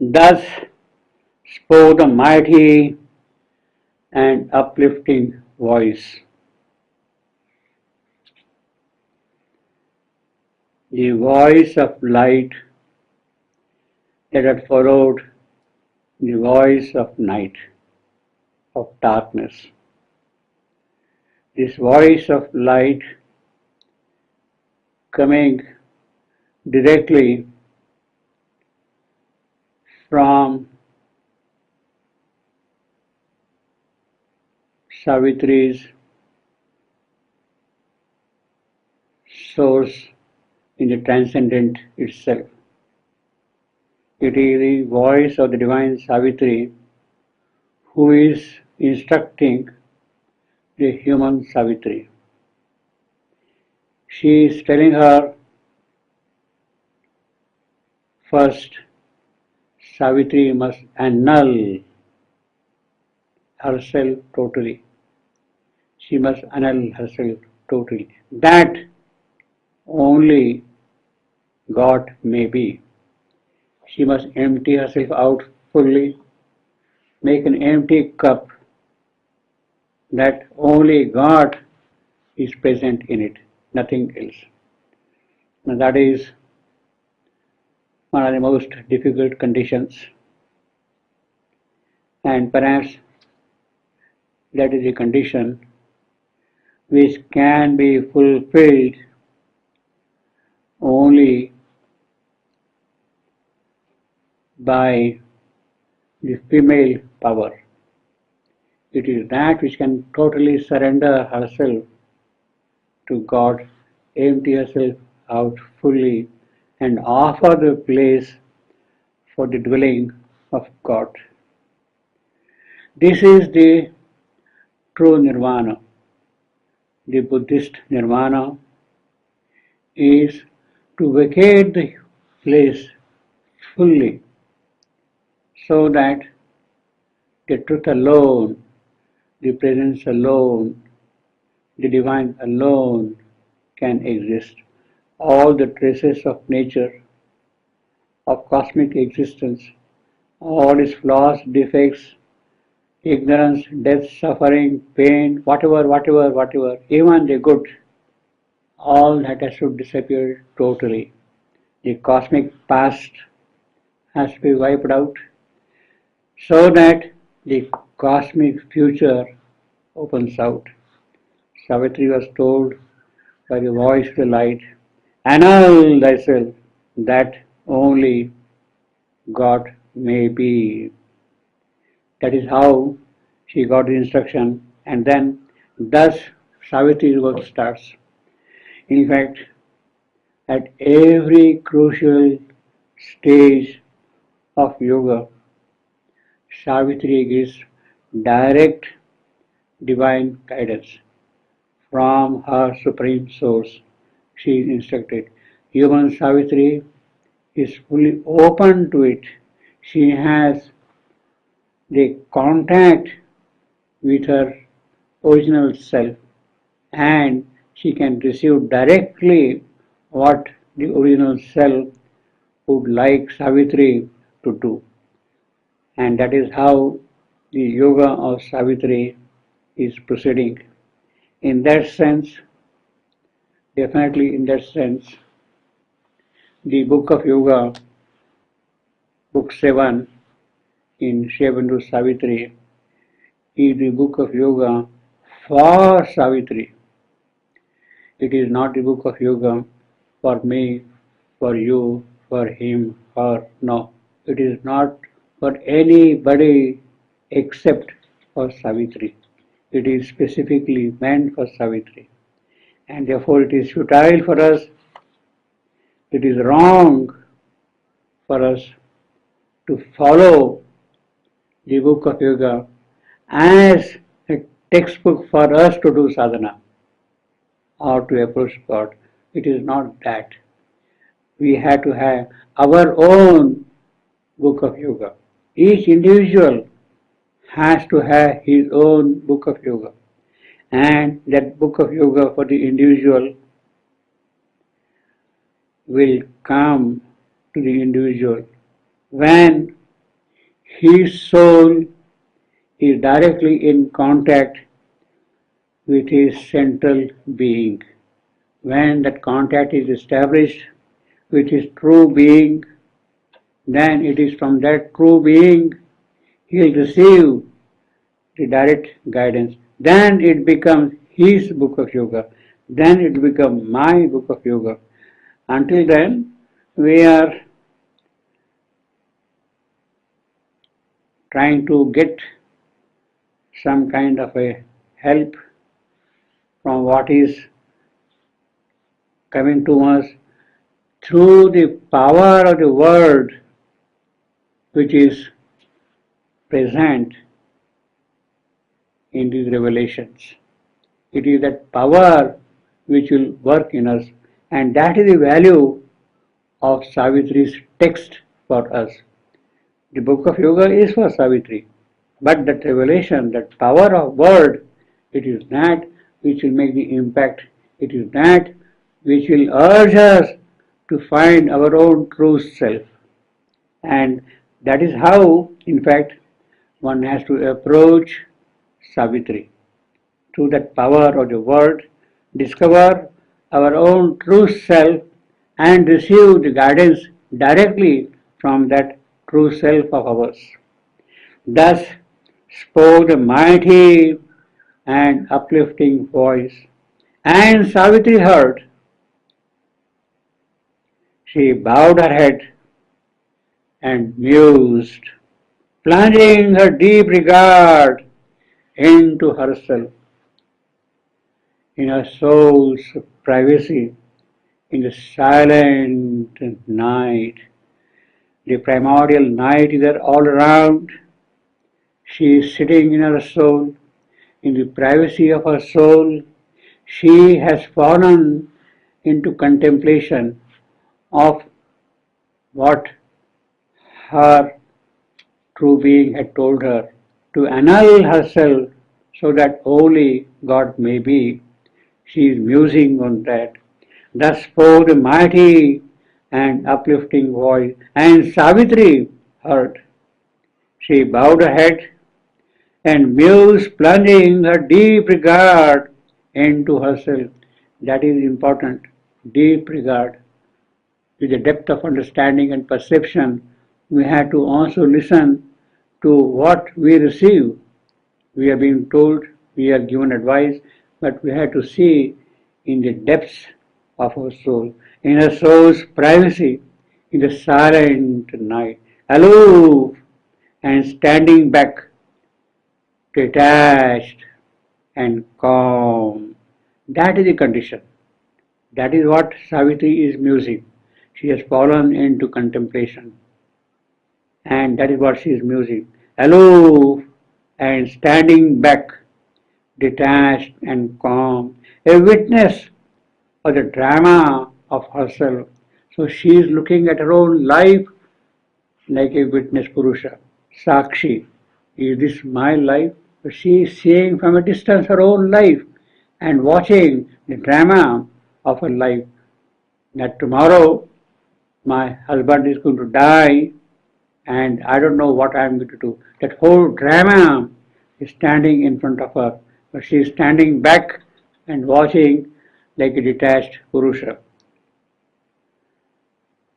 Thus spoke the mighty and uplifting voice. The voice of light that had followed the voice of night, of darkness. This voice of light coming directly from Savitri's source in the transcendent itself. It is the voice of the divine Savitri who is instructing the human Savitri. She is telling her first, Savitri must annul herself totally. She must annul herself totally. That only God may be. She must empty herself out fully, make an empty cup that only God is present in it, nothing else. Now that is one of the most difficult conditions, and perhaps that is a condition which can be fulfilled only by the female power. It is that which can totally surrender herself to God, empty herself out fully, and offer the place for the dwelling of God. This is the true nirvana. The Buddhist nirvana is to vacate the place fully so that the truth alone, the presence alone, the divine alone can exist. All the traces of nature, of cosmic existence, all its flaws, defects, ignorance, death, suffering, pain, whatever, even the good, all that has to disappear totally. The cosmic past has to be wiped out so that the cosmic future opens out. Savitri was told by the voice of the light, annul thyself, that only God may be. That is how she got the instruction, and then thus Savitri's work starts. In fact, at every crucial stage of yoga, Savitri gives direct divine guidance from her supreme source. She is instructed. Human Savitri is fully open to it. She has the contact with her original self, and she can receive directly what the original self would like Savitri to do. And that is how the yoga of Savitri is proceeding. In that sense, definitely in that sense, the book of yoga, book 7 in Sri Aurobindo Savitri, is the book of yoga for Savitri. It is not the book of yoga for me, for you, for him, her. No, it is not for anybody except for Savitri. It is specifically meant for Savitri. And therefore it is futile for us, it is wrong for us to follow the book of yoga as a textbook for us to do sadhana or to approach God. It is not that. We have to have our own book of yoga. Each individual has to have his own book of yoga. And that book of yoga for the individual will come to the individual when his soul is directly in contact with his central being. When that contact is established with his true being, then it is from that true being he will receive the direct guidance. Then it becomes his book of yoga. Then it becomes my book of yoga. Until then, we are trying to get some kind of a help from what is coming to us through the power of the word which is present in these revelations. It is that power which will work in us, and that is the value of Savitri's text for us. The book of yoga is for Savitri, but that revelation, that power of word, it is that which will make the impact. It is that which will urge us to find our own true self. And that is how, in fact, one has to approach Savitri. Through that power of the word, discover our own true self and receive the guidance directly from that true self of ours. Thus spoke the mighty and uplifting voice, and Savitri heard. She bowed her head and mused, plunging her deep regard into herself, in her soul's privacy, in the silent night. The primordial night is there all around. She is sitting in her soul, in the privacy of her soul. She has fallen into contemplation of what her true being had told her, to annul herself so that only God may be. She is musing on that. Thus spoke the mighty and uplifting voice, and Savitri heard. She bowed her head and mused, plunging her deep regard into herself. That is important, deep regard. With the depth of understanding and perception, we have to also listen to what we receive. We are being told, we are given advice, but we have to see in the depths of our soul, in our soul's privacy, in the silent night, aloof and standing back, detached and calm. That is the condition. That is what Savitri is musing. She has fallen into contemplation. And that is what she is musing. Aloof and standing back, detached and calm, a witness of the drama of herself. So she is looking at her own life like a witness Purusha. Sakshi, is this my life? So she is seeing from a distance her own life and watching the drama of her life. That tomorrow my husband is going to die and I don't know what I am going to do. That whole drama is standing in front of her, but she is standing back and watching like a detached Purusha.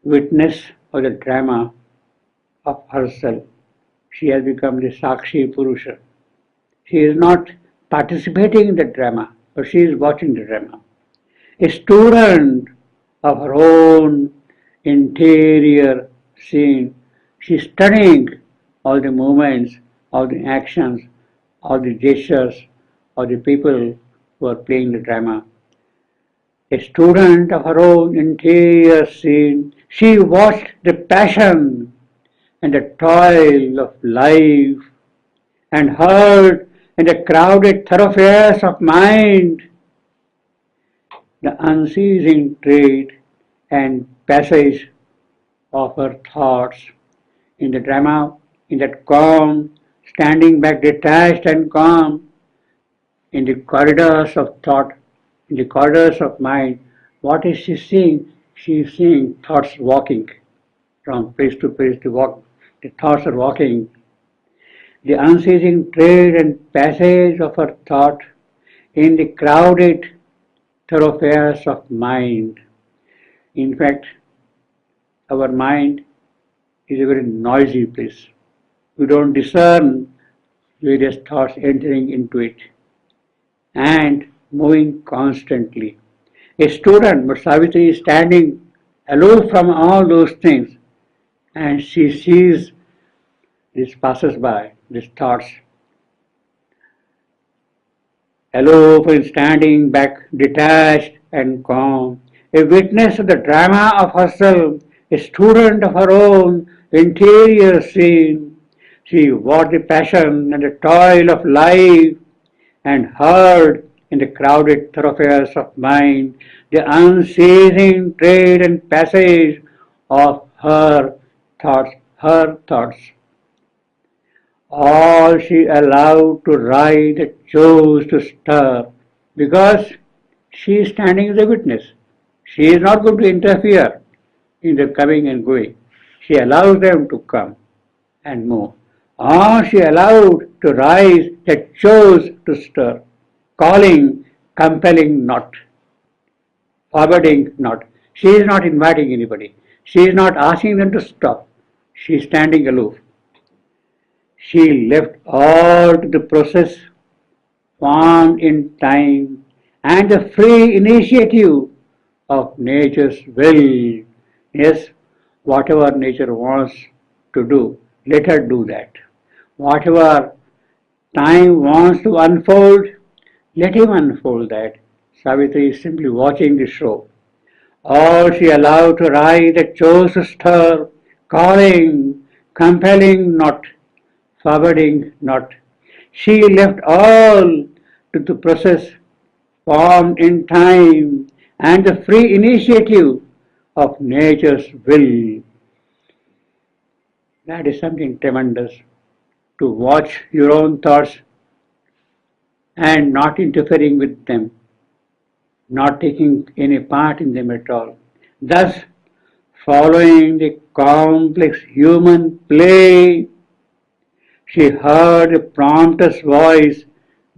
Witness of the drama of herself. She has become the Sakshi Purusha. She is not participating in the drama, but she is watching the drama. A student of her own interior scene. She is studying all the movements, all the actions, all the gestures of the people who are playing the drama. A student of her own interior scene, she watched the passion and the toil of life and heard in the crowded thoroughfares of mind the unceasing trade and passage of her thoughts. In the drama, in that calm, standing back detached and calm, in the corridors of thought, in the corridors of mind, what is she seeing? She is seeing thoughts walking from place to place to walk. The thoughts are walking the unceasing trade and passage of her thought in the crowded thoroughfares of mind. In fact, our mind is a very noisy place. We don't discern various thoughts entering into it and moving constantly. A student, but Savitri is standing aloof from all those things, and she sees these passers-by, these thoughts, aloof and standing back, detached and calm, a witness of the drama of herself, a student of her own interior scene. She watched the passion and the toil of life and heard in the crowded thoroughfares of mind the unceasing trade and passage of her thoughts. All she allowed to rise that chose to stir, because she is standing as a witness. She is not going to interfere in their coming and going. She allows them to come and move. All she allowed to rise that chose to stir, calling, compelling not, forbidding not. She is not inviting anybody. She is not asking them to stop. She is standing aloof. She left all to the process formed in time and the free initiative of nature's will. Yes, whatever nature wants to do, let her do that. Whatever time wants to unfold, let him unfold that. Savitri is simply watching the show. All she allowed to rise that chose to stir, calling, compelling not, forbidding not. She left all to the process formed in time and the free initiative of nature's will. That is something tremendous, to watch your own thoughts and not interfering with them, not taking any part in them at all. Thus, following the complex human play, she heard a prompter's voice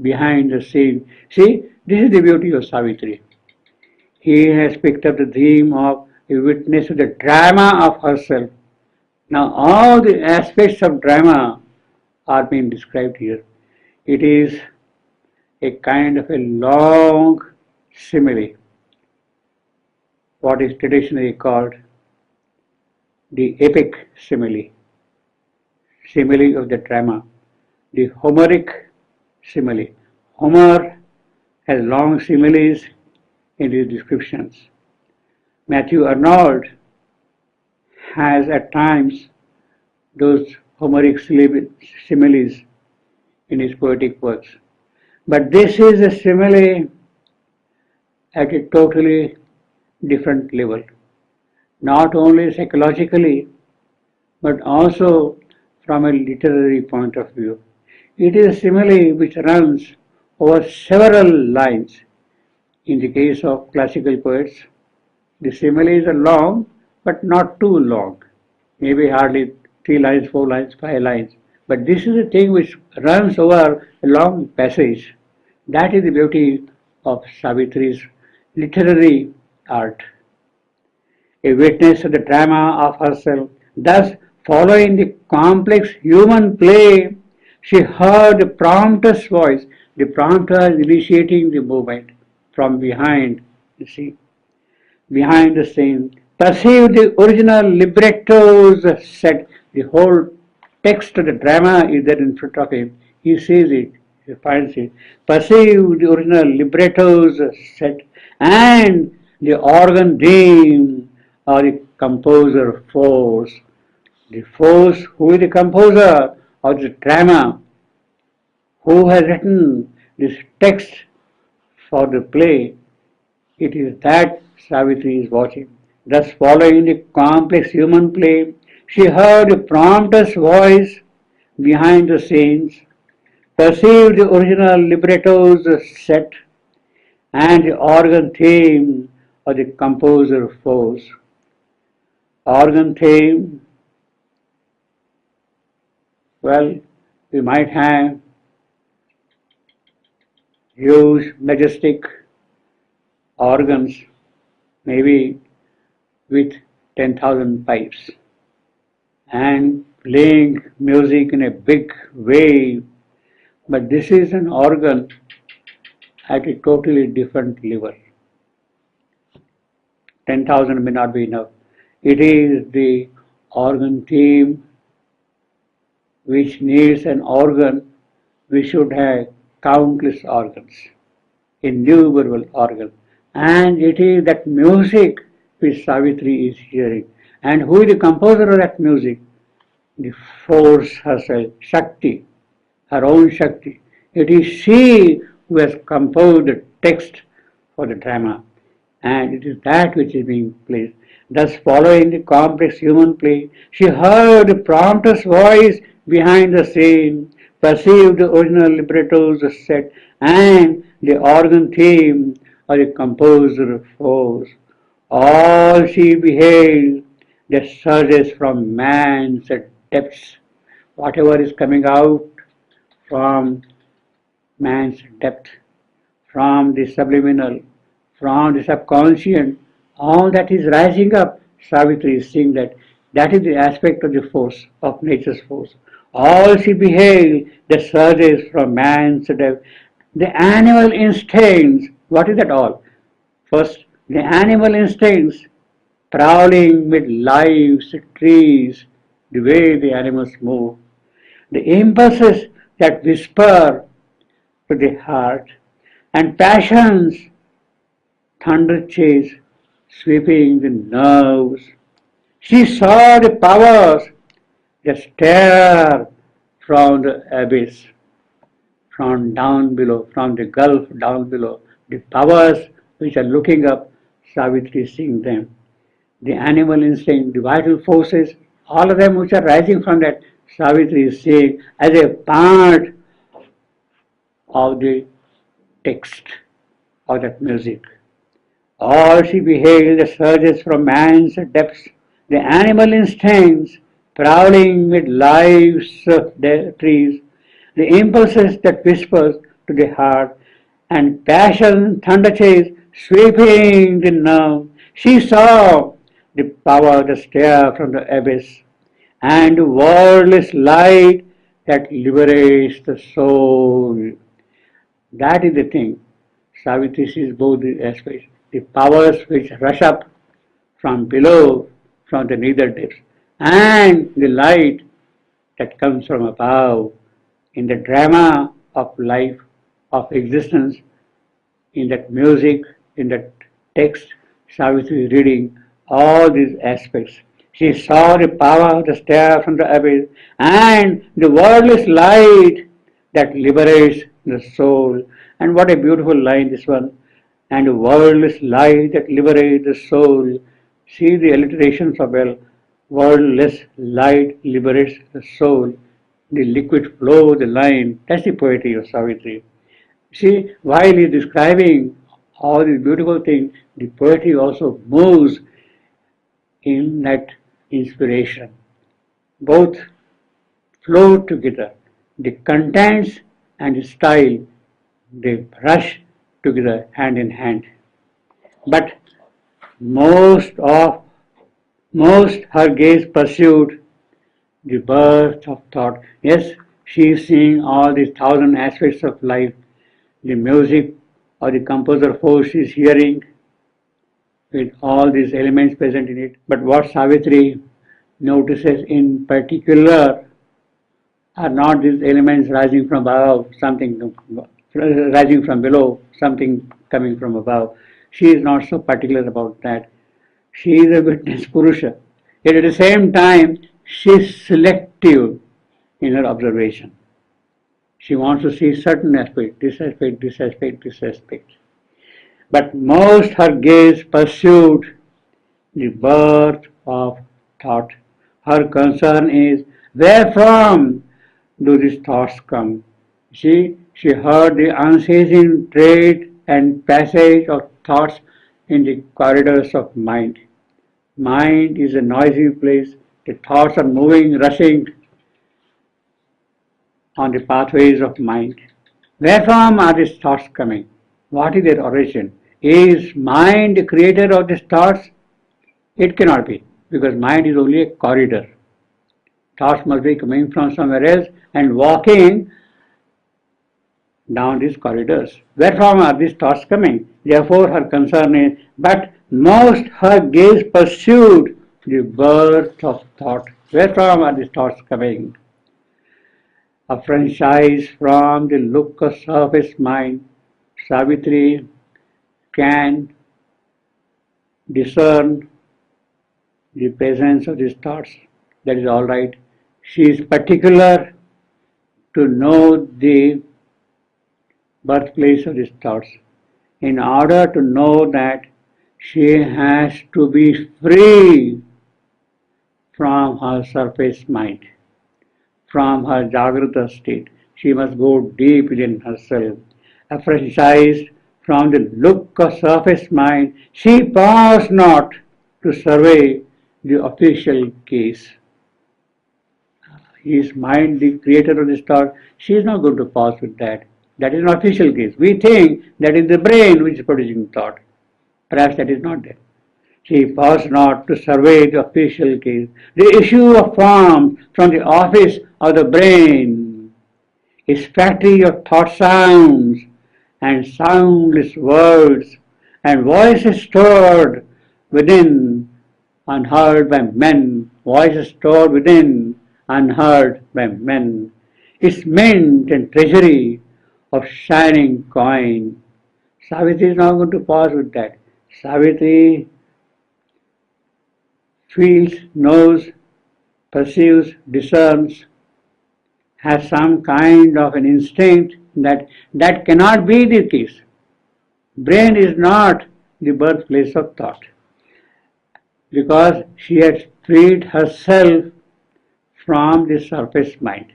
behind the scene. See, this is the beauty of Savitri. He has picked up the theme of a witness to the drama of herself. Now, all the aspects of drama are being described here. It is a kind of a long simile, what is traditionally called the epic simile, simile of the drama, the Homeric simile. Homer has long similes in his descriptions. Matthew Arnold has at times those Homeric similes in his poetic works. But this is a simile at a totally different level, not only psychologically, but also from a literary point of view. It is a simile which runs over several lines. In the case of classical poets, the similes are long, but not too long, maybe hardly 3 lines, 4 lines, 5 lines. But this is a thing which runs over a long passage. That is the beauty of Savitri's literary art. A witness of the drama of herself, thus following the complex human play, she heard the prompter's voice. The prompter is initiating the movement from behind, you see, behind the scene. Perceive the original libretto's set. The whole text of the drama is there in front of him. He sees it, he finds it. Perceive the original libretto's set and the organ theme or the composer force. The force, who is the composer of the drama, who has written this text for the play, it is that Savitri is watching. Thus, following the complex human play, she heard the prompter's voice behind the scenes, perceived the original libretto's set, and the organ theme of the composer force. Organ theme, well, We might have huge, majestic organs, maybe with 10,000 pipes, and playing music in a big way. But this is an organ at a totally different level. 10,000 may not be enough. It is the organ team which needs an organ. We should have countless organs, innumerable organs. And it is that music which Savitri is hearing. And who is the composer of that music? The force herself, Shakti, her own Shakti. It is she who has composed the text for the drama, and it is that which is being played. Thus, following the complex human play, she heard the prompter's voice behind the scene, perceived the original libretto's set, and the organ theme of the composer force. All she beheld that surges from man's depths, whatever is coming out from man's depth, from the subliminal, from the subconscious, all that is rising up. Savitri is seeing that. That is the aspect of the force, of nature's force. All she beheld that surges from man's depth. The animal instincts, what is that all? First, the animal instincts prowling with leaves, trees, the way the animals move. The impulses that whisper to the heart, and passions, thunder chase, sweeping the nerves. She saw the powers that stare from the abyss, from down below, from the gulf down below. The powers which are looking up, Savitri is seeing them. The animal instinct, the vital forces, all of them which are rising from that, Savitri is seeing as a part of the text of that music. All she beheld the surges from man's depths, the animal instincts prowling with lives of the trees, the impulses that whispers to the heart, and passion thunder chase sweeping the nerve. She saw the power that stare from the abyss, and the wordless light that liberates the soul. That is the thing. Savitri sees both the aspects. The powers which rush up from below, from the nether depths, and the light that comes from above in the drama of life, of existence, in that music, in that text, Savitri is reading all these aspects. She saw the power of the stare from the abyss and the wordless light that liberates the soul. And what a beautiful line this one. And the wordless light that liberates the soul. See the alliterations of well. Wordless light liberates the soul. The liquid flow, the line. That's the poetry of Savitri. See, while he is describing all these beautiful things, the poetry also moves in that inspiration. Both flow together. The contents and the style, they rush together hand in hand. But most her gaze pursued the birth of thought. Yes, she is seeing all these thousand aspects of life. The music or the composer force is hearing with all these elements present in it. But what Savitri notices in particular are not these elements rising from above, something rising from below, something coming from above. She is not so particular about that. She is a witness Purusha. Yet at the same time, she is selective in her observation. She wants to see certain aspect, this aspect, this aspect, this aspect. But most her gaze pursued the birth of thought. Her concern is where from do these thoughts come? She heard the unceasing trade and passage of thoughts in the corridors of mind. Mind is a noisy place. The thoughts are moving, rushing. on the pathways of mind. Where from are these thoughts coming? What is their origin? Is mind the creator of these thoughts? It cannot be, because mind is only a corridor. Thoughts must be coming from somewhere else and walking down these corridors. Where from are these thoughts coming? Therefore, her concern is, but most her gaze pursued the birth of thought. Where from are these thoughts coming? A franchise from the look of surface mind. Savitri can discern the presence of these thoughts. That is all right. She is particular to know the birthplace of these thoughts. In order to know that, she has to be free from her surface mind, from her Jagrata state. She must go deep within herself. Aphrensized from the look of surface mind, she paused not to survey the official case. Is mind the creator of this thought? She is not going to pause with that. That is an official case. We think that is the brain which is producing thought. Perhaps that is not there. She paused not to survey the official case. The issue of form from the office of the brain is factory of thought sounds and soundless words and voices stored within, unheard by men, voices stored within, unheard by men. Its mint and treasury of shining coin. Savitri is not going to pause with that. Savitri feels, knows, perceives, discerns, has some kind of an instinct that cannot be the case. Brain is not the birthplace of thought, because she has freed herself from the surface mind.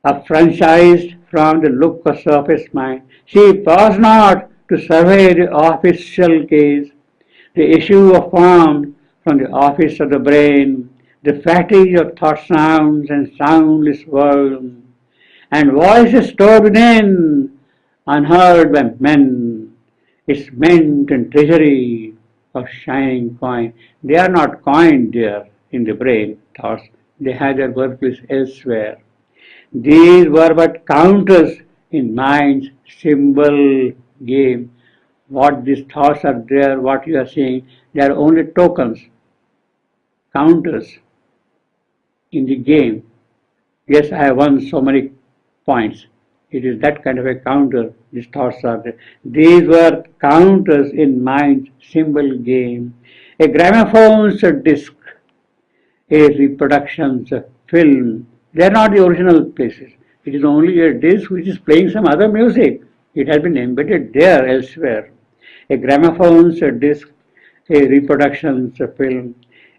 Affranchised from the look of surface mind, she paused not to survey the official case, the issue of form from the office of the brain, the factory of thought sounds and soundless world, and voices stored within, unheard by men, its mint and treasury of shining coin. They are not coined there in the brain, thoughts. They have their birthplace elsewhere. These were but counters in mind's symbol game. What these thoughts are there, what you are seeing, they are only tokens, counters in the game. Yes, I have won so many points. It is that kind of a counter. These thoughts are there. These were counters in mind's symbol game. A gramophone's disc, a reproduction's film. They are not the original places. It is only a disc which is playing some other music. It has been embedded there elsewhere. A gramophone's disc, a reproduction's film,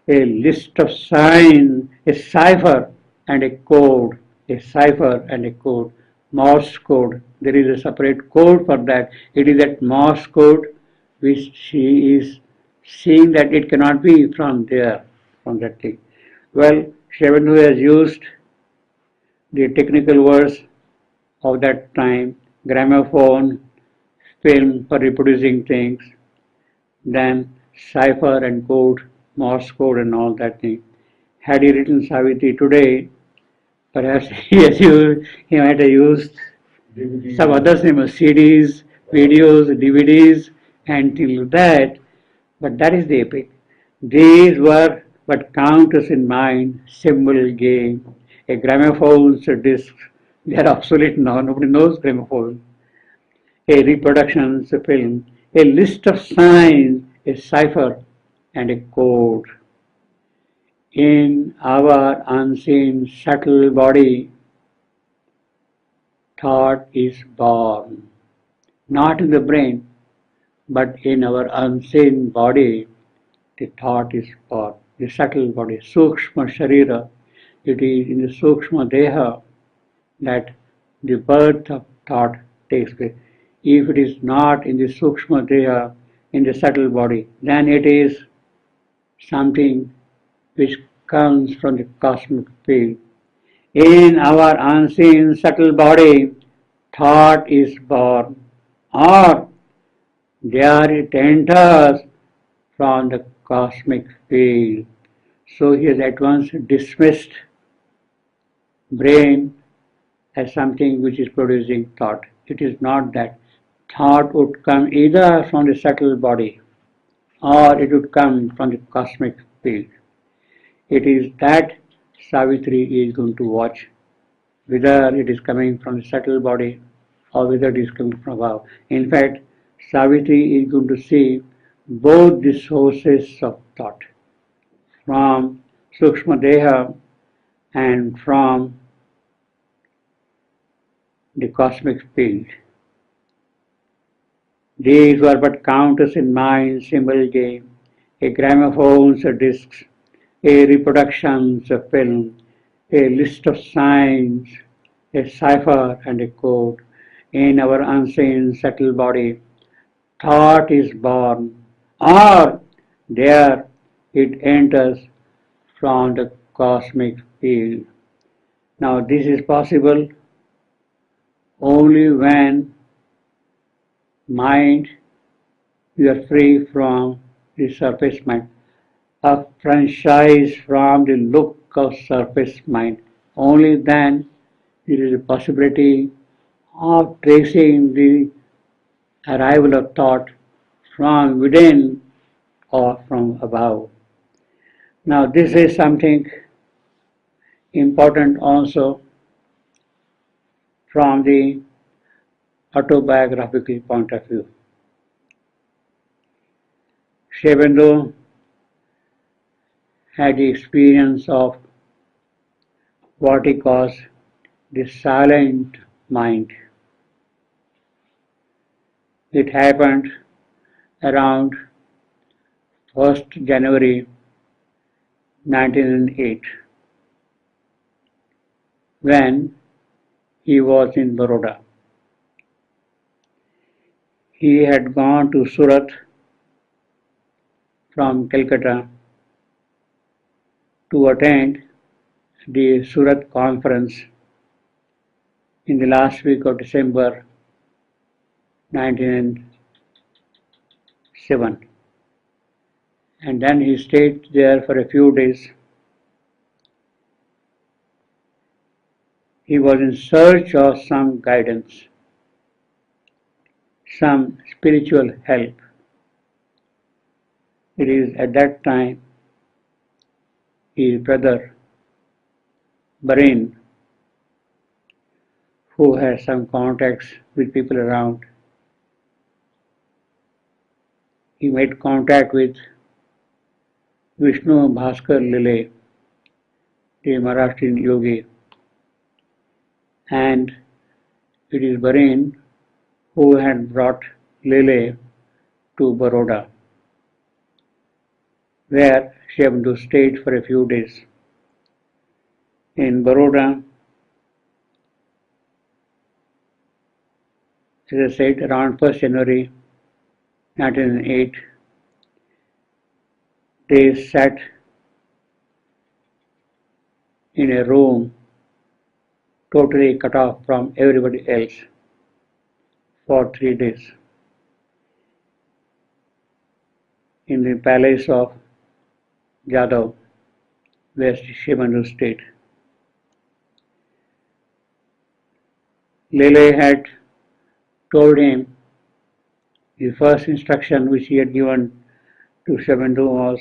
a list of signs, a cipher and a code, a cipher and a code, Morse code. There is a separate code for that. It is that Morse code which she is seeing that it cannot be from there, from that thing. Well, Shravandu has used the technical words of that time, gramophone, film for reproducing things, then cipher and code, Morse code and all that thing. Had he written Savitri today, perhaps he might have used some other similar CDs, videos, DVDs, and things like that. But that is the epic. These were but counters in mind, symbol game, a gramophone's disc. They are obsolete now. Nobody knows gramophone. A reproduction's film, a list of signs, a cipher, and a code. In our unseen subtle body, thought is born. Not in the brain, but in our unseen body, the thought is born. The subtle body, Sukshma Sharira, it is in the Sukshma Deha that the birth of thought takes place. If it is not in the Sukshma Deha, in the subtle body, then it is something which comes from the cosmic field. In our unseen subtle body, thought is born, or there it enters from the cosmic field. So he has at once dismissed brain as something which is producing thought. It is not that. Thought would come either from the subtle body or it would come from the cosmic field. It is that Savitri is going to watch whether it is coming from the subtle body or whether it is coming from above. In fact, Savitri is going to see both the sources of thought from Sukshma Deha and from the cosmic field. These were but counters in mind's symbol game, a gramophone's discs, a reproduction's a film, a list of signs, a cipher and a code. In our unseen subtle body, thought is born, or there it enters from the cosmic field. Now this is possible only when mind, you are free from the surface mind, a franchise from the look of surface mind. Only then there is a possibility of tracing the arrival of thought from within or from above. Now this is something important also from the autobiographical point of view. Sri Aurobindo had the experience of what he calls the silent mind. It happened around 1st January 1908 when he was in Baroda. He had gone to Surat from Calcutta to attend the Surat conference in the last week of December 1907, and then he stayed there for a few days. He was in search of some guidance, some spiritual help. It is at that time his brother Barin, who has some contacts with people around, he made contact with Vishnu Bhaskar Lile, the Maharashtrian yogi, and it is Barin who had brought Lile to Baroda, where Sri Aurobindo stayed for a few days. In Baroda, as I said, around 1st January 1908, they sat in a room totally cut off from everybody else for 3 days in the palace of Jadhav, where Sri Aurobindo stayed. Lele had told him the first instruction which he had given to Sri Aurobindo was,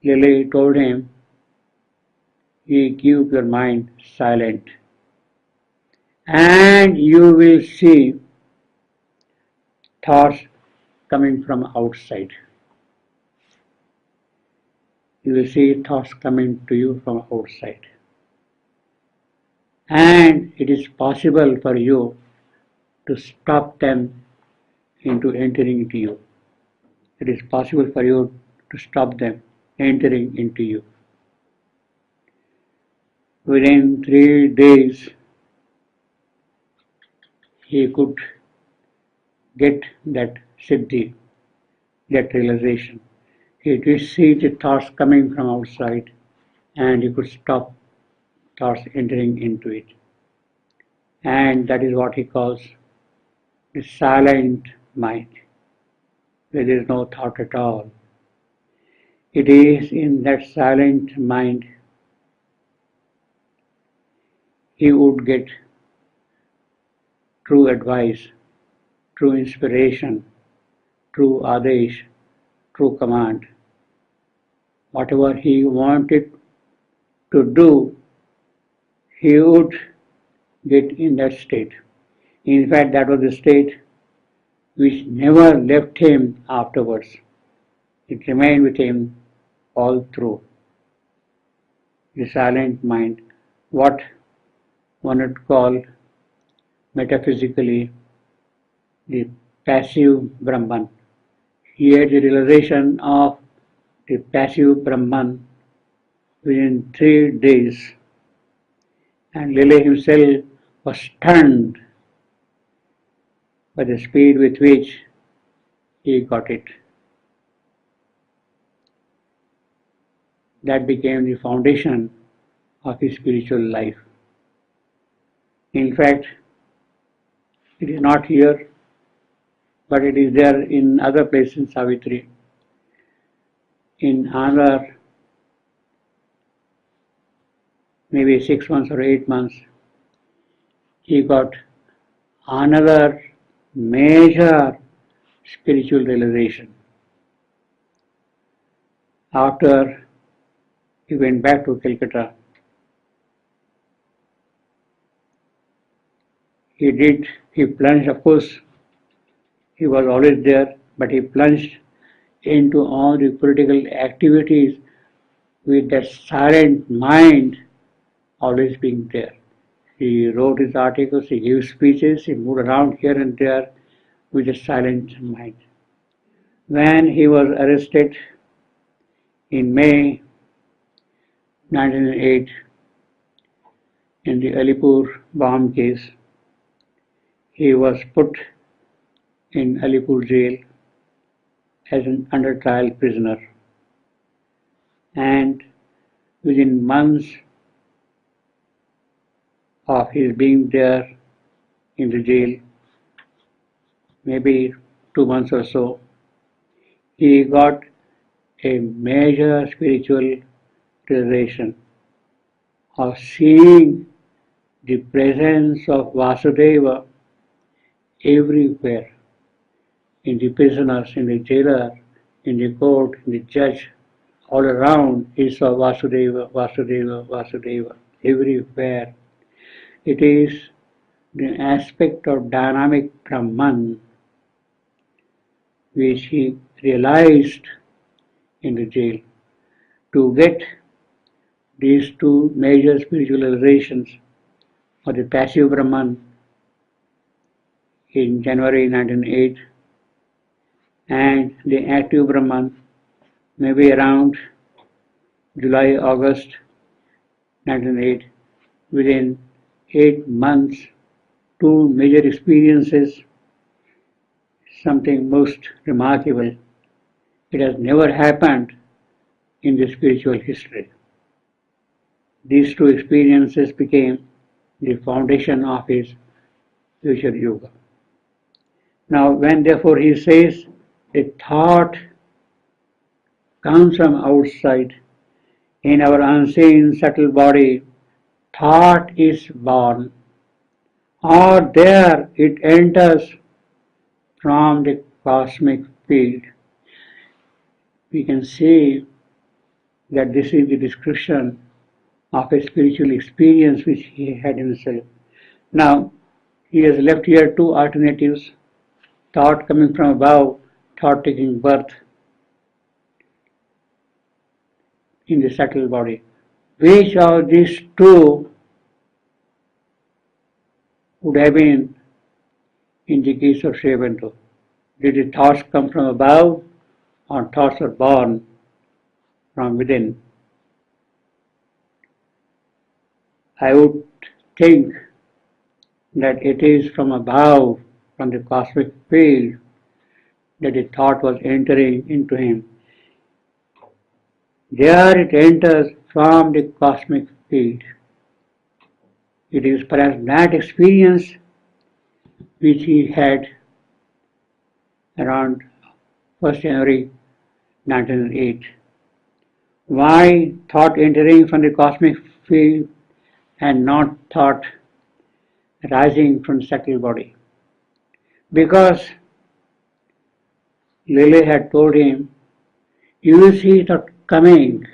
Lele told him, you keep your mind silent and you will see thoughts coming from outside. You will see thoughts coming to you from outside. And it is possible for you to stop them into entering into you. It is possible for you to stop them entering into you. Within 3 days, he could get that siddhi, that realization. He could see the thoughts coming from outside and he could stop starts entering into it. And that is what he calls the silent mind, where there is no thought at all. It is in that silent mind he would get true advice, true inspiration, true adesh, true command. Whatever he wanted to do, he would get in that state. In fact, that was the state which never left him afterwards. It remained with him all through. The silent mind, what one would call metaphysically the passive Brahman. He had the realization of the passive Brahman within 3 days, and Lele himself was stunned by the speed with which he got it. That became the foundation of his spiritual life. In fact, it is not here, but it is there in other places in Savitri. In another maybe 6 months or 8 months, he got another major spiritual realization. After he went back to Calcutta, he plunged, of course, he was always there, but he plunged into all the political activities with that silent mind always being there. He wrote his articles, he gave speeches, he moved around here and there with a silent mind. When he was arrested in May 1908 in the Alipur bomb case, he was put in Alipur jail as an under trial prisoner. And within months of his being there in the jail, maybe 2 months or so, he got a major spiritual realization of seeing the presence of Vasudeva everywhere, in the prisoners, in the jailer, in the court, in the judge, all around. He saw Vasudeva, Vasudeva, Vasudeva, everywhere. It is the aspect of dynamic Brahman which he realized in the jail. To get these two major spiritual realizations of the passive Brahman in January 1908 and the active Brahman maybe around July, August 1908, within 8 months, two major experiences, something most remarkable. It has never happened in the spiritual history. These two experiences became the foundation of his future yoga. Now, when therefore he says the thought comes from outside, in our unseen subtle body, thought is born, or there it enters from the cosmic field. We can see that this is the description of a spiritual experience which he had himself. Now, he has left here two alternatives: thought coming from above, thought taking birth in the subtle body. Which of these two would have been in the case of Sri Aurobindo? Did the thoughts come from above, or thoughts are born from within? I would think that it is from above, from the cosmic field, that the thought was entering into him. There it enters from the cosmic field. It is perhaps that experience which he had around 1st January 1908. Why thought entering from the cosmic field and not thought rising from the subtle body? Because Lily had told him, you will see thought coming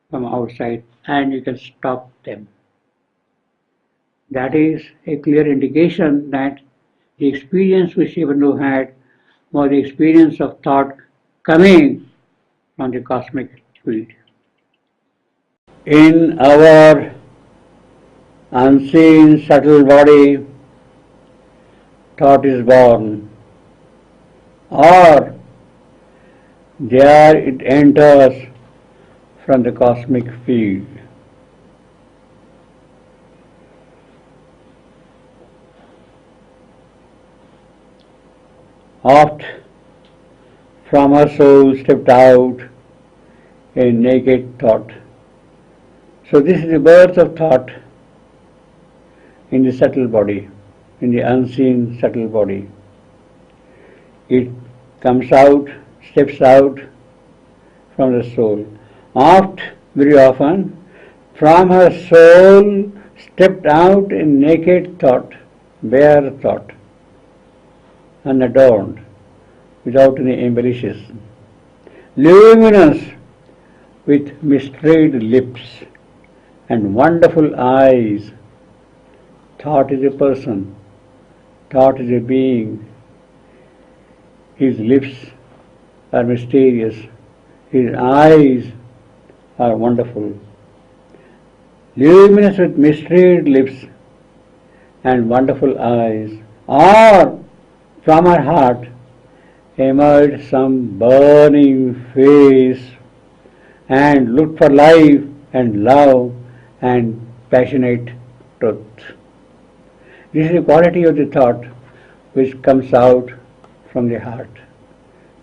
from outside and you can stop them. That is a clear indication that the experience which Shivananda had was the experience of thought coming from the cosmic field. In our unseen subtle body, thought is born, or there it enters from the cosmic field. Oft from her soul stepped out a naked thought. So this is the birth of thought in the subtle body, in the unseen subtle body. It comes out, steps out from the soul. Oft, very often, from her soul stepped out a naked thought, bare thought, unadorned, without any embellishes, luminous with mystried lips and wonderful eyes. Thought is a person, thought is a being. His lips are mysterious, his eyes are wonderful, luminous with mystried lips and wonderful eyes. Or from her heart emerged some burning face and looked for life and love and passionate truth. This is the quality of the thought which comes out from the heart.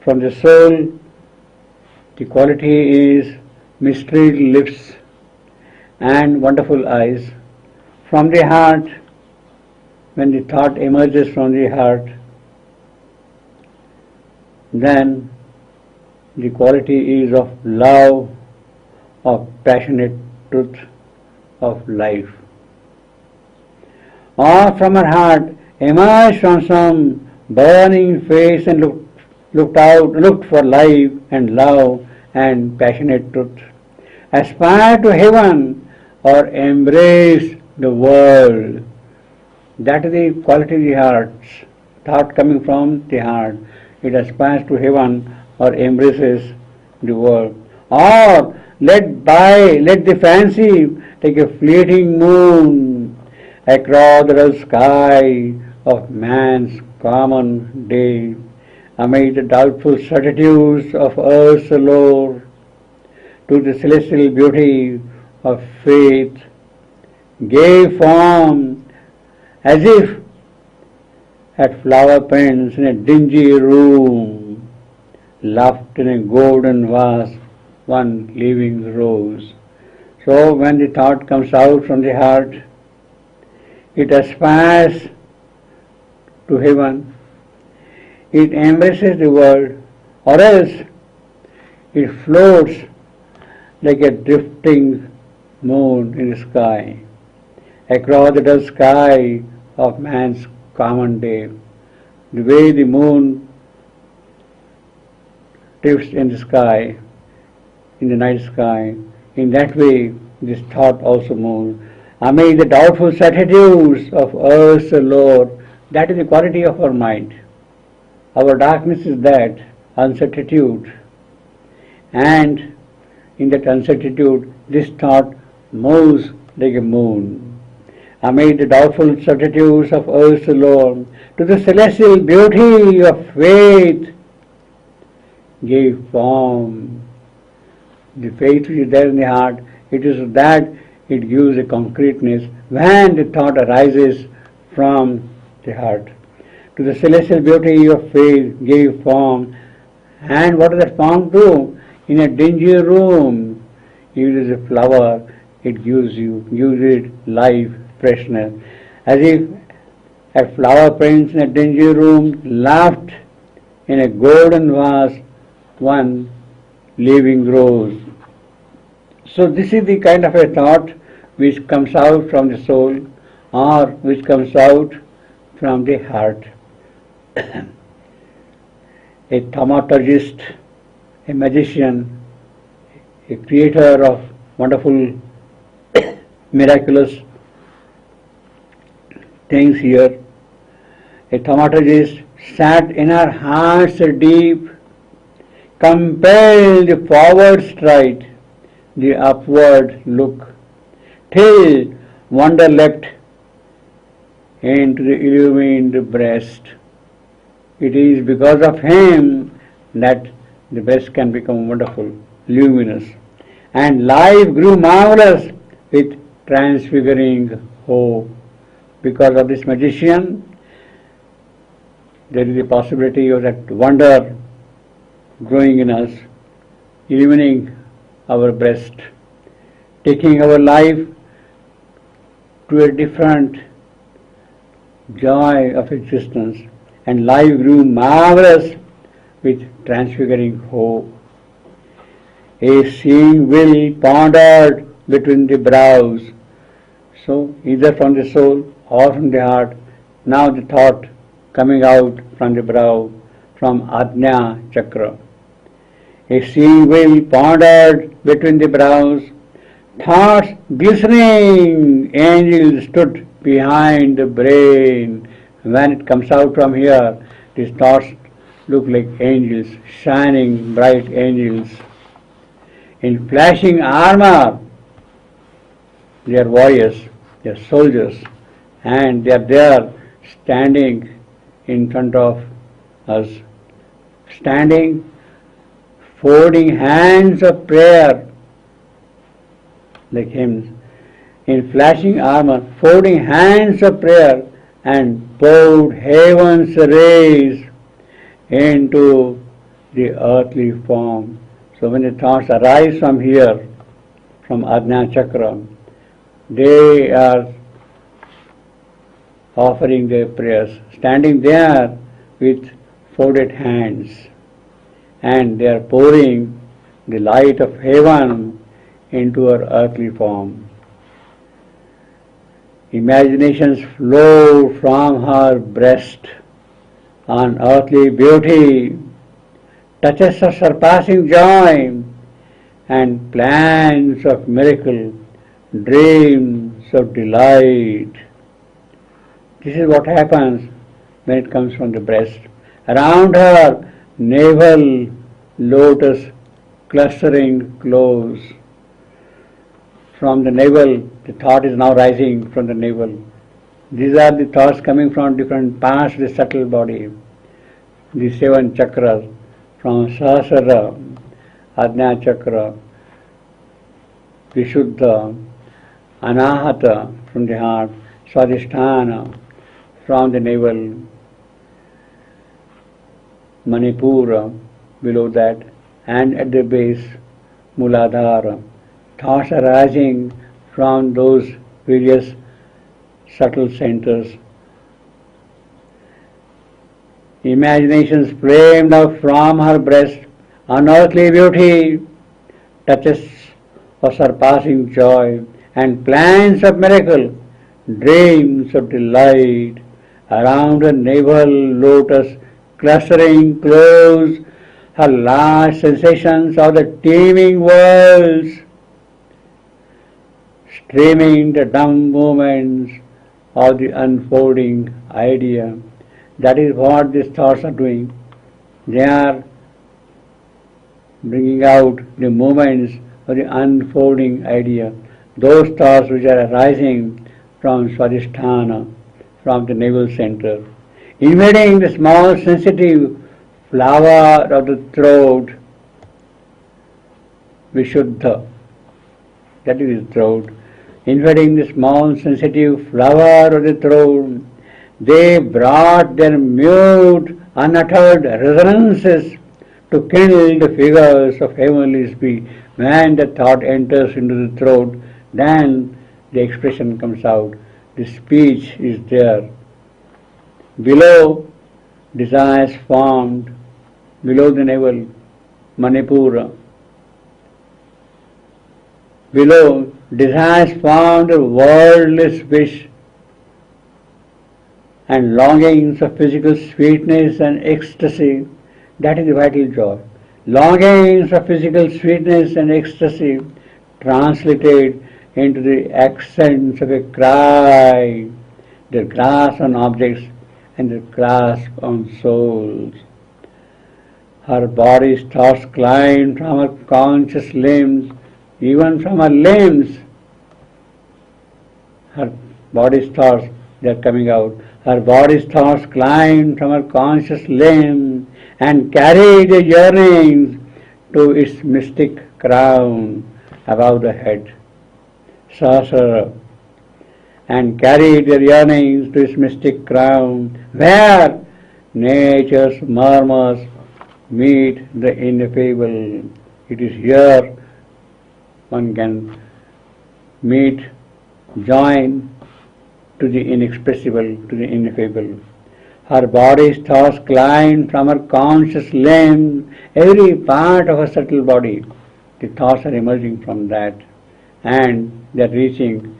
From the soul, the quality is mystried lips and wonderful eyes. From the heart, when the thought emerges from the heart, then the quality is of love, of passionate truth, of life. Or from her heart emerged from some burning face and looked for life and love and passionate truth. Aspire to heaven or embrace the world. That is the quality of the heart, thought coming from the heart. It aspires to heaven or embraces the world. Or let the fancy take a fleeting moon across the sky of man's common day, amid the doubtful certitudes of earth's allure, to the celestial beauty of faith, gave form as if at flower pens in a dingy room, laughed in a golden vase, one living rose. So when the thought comes out from the heart, it aspires to heaven, it embraces the world, or else it floats like a drifting moon in the sky, across the dull sky of man's common day. The way the moon drifts in the sky, in the night sky, in that way this thought also moves. Amid the doubtful certitudes of earth's Lord, that is the quality of our mind. Our darkness is that uncertitude, and in that uncertitude this thought moves like a moon. Amid the doubtful certitudes of earth's Lord, to the celestial beauty of faith gave form. The faith which is there in the heart, it is that it gives a concreteness when the thought arises from the heart. To the celestial beauty of faith gave form. And what does that form do? In a dingy room, it is a flower, it gives it life freshness, as if a flower prince in a dingy room laughed in a golden vase, one living rose. So this is the kind of a thought which comes out from the soul or which comes out from the heart. A thaumaturgist, a magician, a creator of wonderful, miraculous things here. A thaumaturgist sat in her heart's deep, compelled the forward stride, the upward look, till wonder leapt into the illumined breast. It is because of him that the breast can become wonderful, luminous, and life grew marvelous with transfiguring hope. Because of this magician, there is a possibility of that wonder growing in us, illumining our breast, taking our life to a different joy of existence, and life grew marvelous with transfiguring hope. A seeing will pondered between the brows. So either from the soul or from the heart, now the thought coming out from the brow, from Ajna Chakra. A seeing will pondered between the brows, thoughts glistening, angels stood behind the brain. When it comes out from here, these thoughts look like angels, shining bright angels. In flashing armor, they are warriors, they are soldiers, and they are there standing in front of us, standing, folding hands of prayer, like hymns, in flashing armor, folding hands of prayer, and poured heaven's rays into the earthly form. So when the thoughts arise from here, from Ajna Chakra, they are offering their prayers, standing there with folded hands, and they are pouring the light of heaven into our earthly form. Imaginations flow from her breast on earthly beauty, touches of surpassing joy, and plans of miracle, dreams of delight. This is what happens when it comes from the breast. Around her navel, lotus clustering close. From the navel, the thought is now rising from the navel. These are the thoughts coming from different parts of the subtle body. The 7 chakras, from Sahasrara, Ajna Chakra, Vishuddha, Anahata from the heart, Swadhisthana from the navel, Manipura below that, and at the base, Muladhara. Thoughts arising from those various subtle centers. Imaginations flamed up from her breast, unearthly beauty, touches of surpassing joy, and plans of miracle, dreams of delight. Around her navel, lotus clustering close, her last sensations of the teeming worlds, streaming the dumb moments of the unfolding idea. That is what these thoughts are doing. They are bringing out the moments of the unfolding idea. Those thoughts which are arising from Swadhisthana, from the navel center, invading the small sensitive flower of the throat, Vishuddha, that is the throat, invading the small sensitive flower of the throat. They brought their mute, unuttered resonances to kindle the figures of heavenly speech. When the thought enters into the throat, then the expression comes out. the speech is there. Below, desires formed, below the navel, Manipura. Below, desires formed, worldless wish and longings of physical sweetness and ecstasy. That is the vital joy. Longings of physical sweetness and ecstasy translated into the accents of a cry, their grasp on objects and their grasp on souls. Her body's thoughts climb from her conscious limbs, even from her limbs. Her body's thoughts, they are coming out. Her body's thoughts climb from her conscious limbs and carry the yearnings to its mystic crown above the head, Sahasrara, and carry their yearnings to its mystic crown, where nature's murmurs meet the ineffable. It is here one can meet, join to the inexpressible, to the ineffable. Her body's thoughts climb from her conscious limb, every part of her subtle body. The thoughts are emerging from that, and they are reaching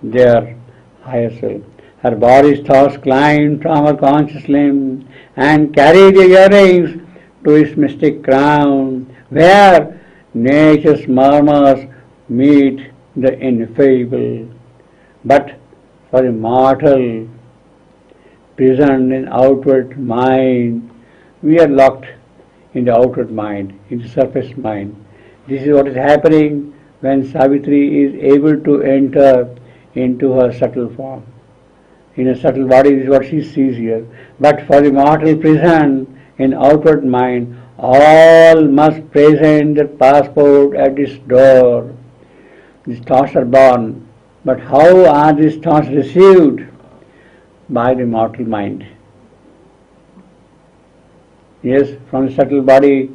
their higher self. Her body's thoughts climb from her conscious limb and carry the earrings to its mystic crown, where nature's murmurs meet the ineffable. But for the mortal, prisoned in outward mind, we are locked in the outward mind, in the surface mind. This is what is happening when Savitri is able to enter into her subtle form. In a subtle body, this is what she sees here. But for the mortal prisoned in outward mind, all must present their passport at this door. These thoughts are born. But how are these thoughts received? By the mortal mind. Yes, from the subtle body,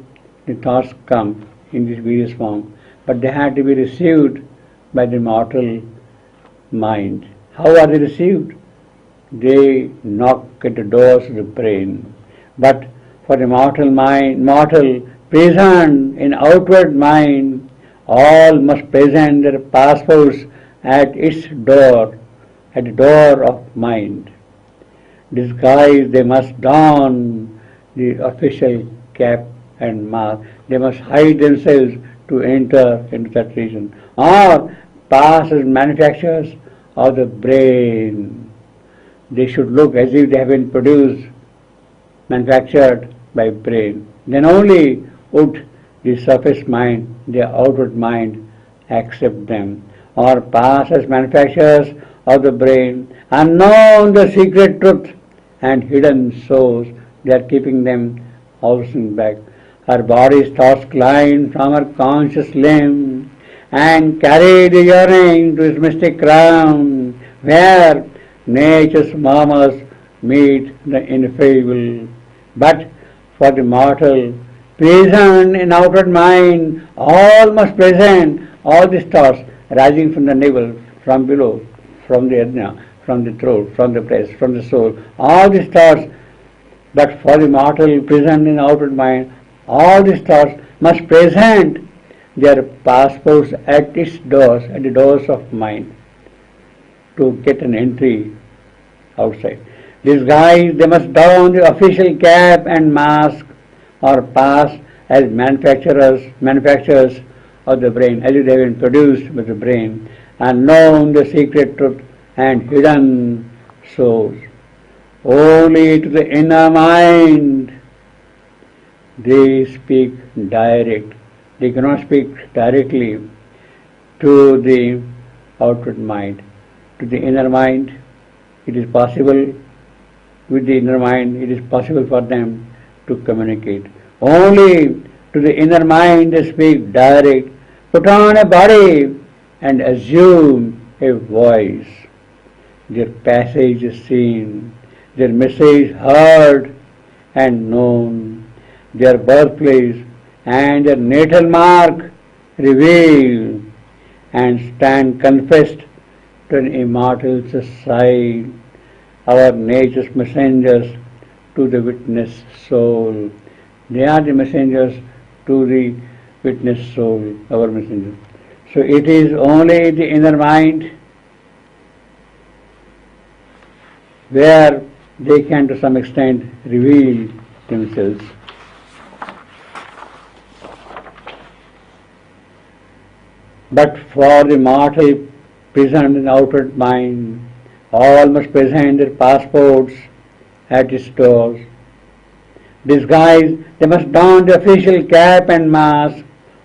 the thoughts come in this various form, but they have to be received by the mortal mind. How are they received? They knock at the doors of the brain. But for the mortal mind, mortal present in outward mind, all must present their passports at its door, at the door of mind. Disguise, they must don the official cap and mask. They must hide themselves to enter into that region, or pass as manufacturers of the brain. They should look as if they have been produced, manufactured by brain. Then only would the surface mind, the outward mind, accept them, or pass as manufacturers of the brain, unknown the secret truth and hidden source. They are keeping them holding back. Her body's thoughts climb from her conscious limb and carry the yearning to its mystic crown, where nature's murmurs meet the ineffable. But for the mortal, prisoned in outward mind, all must present all these thoughts rising from the navel, from below, from the ajna, from the throat, from the breast, from the soul, all these thoughts. But for the mortal present in outward mind, all these thoughts must present their passports at its doors, at the doors of mind, to get an entry outside. Disguise, they must don the official cap and mask, or pass as manufacturers of the brain, as if they have been produced by the brain, and known the secret truth and hidden source. Only to the inner mind they speak direct. They cannot speak directly to the outward mind. To the inner mind, it is possible, with the inner mind, it is possible for them to communicate. Only to the inner mind they speak direct. Put on a body and assume a voice. Their passage is seen, their message heard and known, their birthplace and their natal mark revealed, and stand confessed to an immortal side, our nature's messengers to the witness soul. They are the messengers to the witness soul, our messengers. So it is only the inner mind where they can to some extent reveal themselves. But for the mortal present in outward mind, all must present their passports at its doors. Disguised, they must don the official cap and mask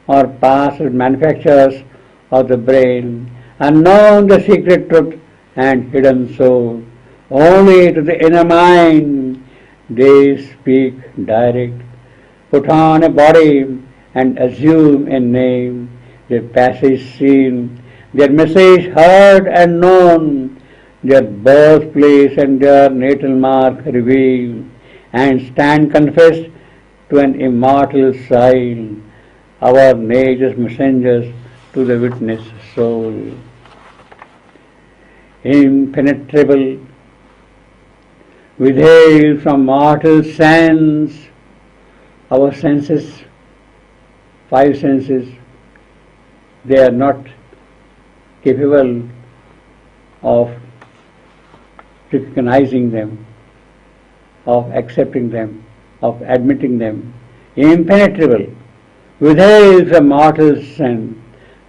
or pass as manufacturers of the brain, unknown the secret truth and hidden soul. Only to the inner mind they speak direct, put on a body and assume a name, their passage seen, their message heard and known, their birthplace and their natal mark revealed, and stand confessed to an immortal sign, our nature's messengers to the witness soul. Impenetrable, withheld from mortal sense, our senses, five senses, they are not capable of recognizing them, of accepting them, of admitting them. Impenetrable, withheld from mortal sense,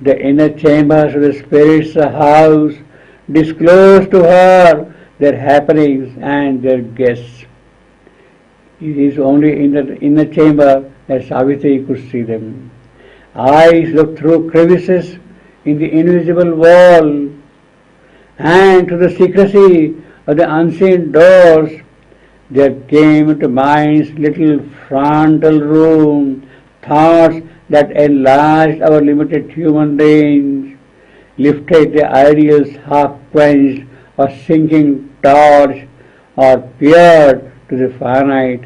the inner chambers of the spirit's house disclose to her their happenings and their guests. It is only in the inner chamber that Savitri could see them. Eyes look through crevices in the invisible wall, and to the secrecy of the unseen doors there came into mind's little frontal room thoughts that enlarged our limited human range, lifted the ideals half quenched or sinking torch, or peered to the finite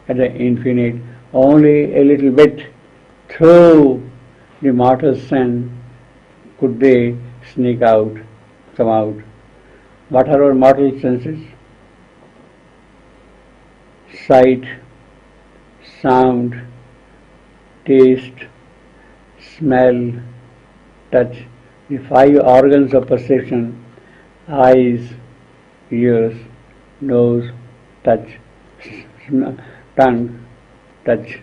and the infinite only a little bit through the mortal sense could they sneak out, come out. What are our mortal senses? Sight, sound, taste, smell, touch, the five organs of perception: eyes, ears, nose, touch, tongue, touch.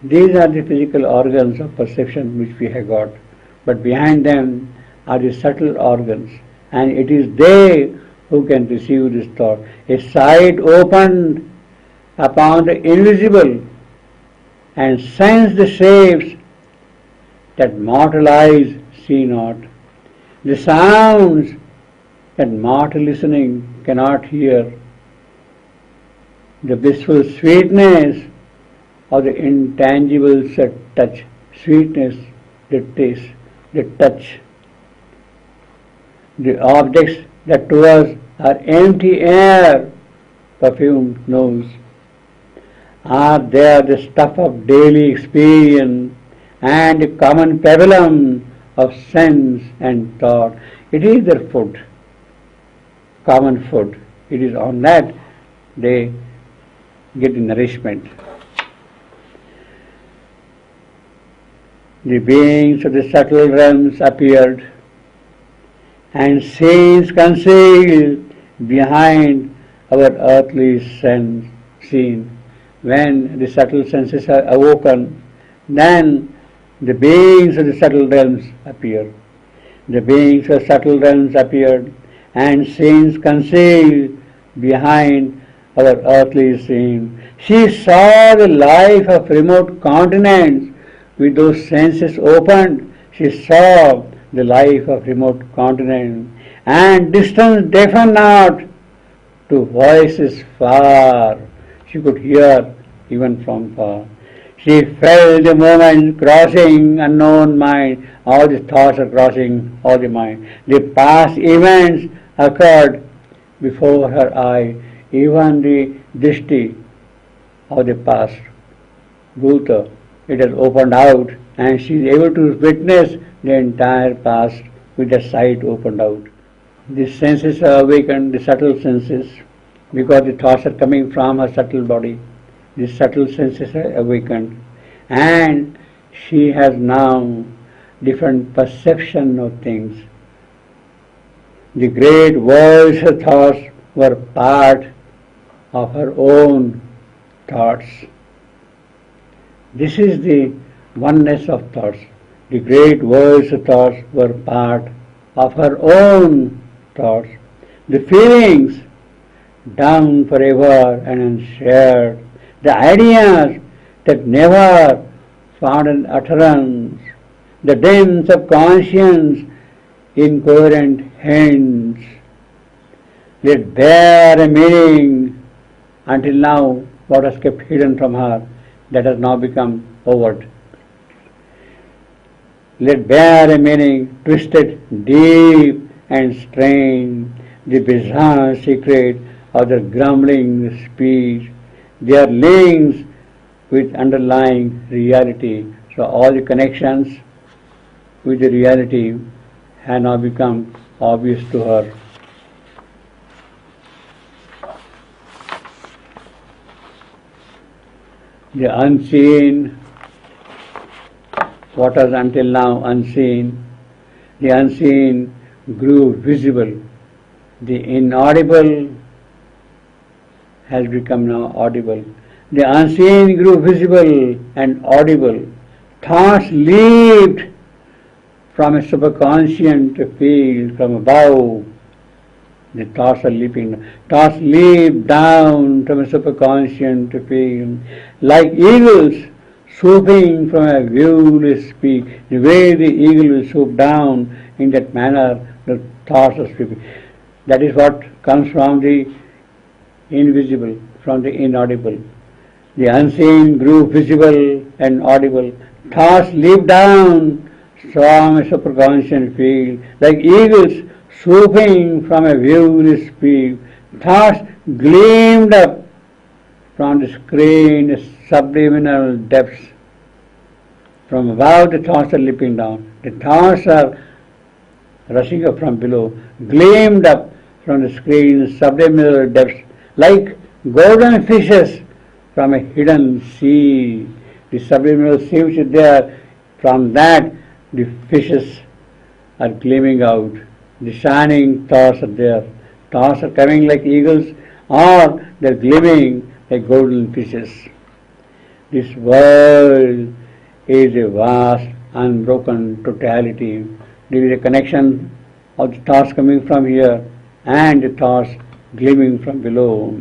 These are the physical organs of perception which we have got, but behind them are the subtle organs, and it is they who can receive this thought. A sight opened upon the invisible and sense the shapes that mortal eyes see not, the sounds that mortal listening cannot hear, the blissful sweetness of the intangible touch, sweetness, the taste, the touch, the objects that to us are empty air, perfumed nose, are there the stuff of daily experience and the common pabulum of sense and thought. It is their food, common food. It is on that they get the nourishment. The beings of the subtle realms appeared, and scenes concealed behind our earthly sense seen. When the subtle senses are awoken, then the beings of the subtle realms appear. The beings of subtle realms appeared, and scenes concealed behind our earthly scene. She saw the life of remote continents. With those senses opened, she saw the life of remote continents, and distance deafened not to voices far. She could hear even from far. She felt the moment crossing unknown mind. All the thoughts are crossing all the mind. The past events occurred before her eye, even the drishti of the past, Bhuta. It has opened out, and she is able to witness the entire past with the sight opened out. The senses are awakened, the subtle senses, because the thoughts are coming from her subtle body. The subtle senses are awakened, and she has now different perception of things. The great world's thoughts were part of her own thoughts. This is the oneness of thoughts. The great world's thoughts were part of her own thoughts. The feelings down forever and unshared. The ideas that never found an utterance. The dens of conscience incoherent hints. Let bear a meaning. Until now, what was kept hidden from her, that has now become overt. Let bear a meaning twisted deep and strange, the bizarre secret of their grumbling speech, their links with underlying reality. So all the connections with the reality have now become obvious to her. The unseen, what was until now unseen, the unseen grew visible. The inaudible has become now audible. The unseen grew visible and audible. Thoughts leaped from a superconscient field from above. The thoughts are leaping. Thoughts leap down from a superconscient field like eagles swooping from a viewless peak. The way the eagle will swoop down, in that manner the thoughts are sweeping. That is what comes from the invisible, from the inaudible. The unseen grew visible and audible. Thoughts leap down from a superconscious field like eagles swooping from a viewless peak. Thoughts gleamed up from the screen subliminal depths. From above, the thoughts are leaping down. The thoughts are rushing up from below, gleamed up from the screen subliminal depths like golden fishes from a hidden sea. The subliminal sea which is there, from that the fishes are gleaming out. The shining thoughts are there. Thoughts are coming like eagles, or they're gleaming like golden fishes. This world is a vast, unbroken totality. There is a connection of the thoughts coming from here and the thoughts gleaming from below.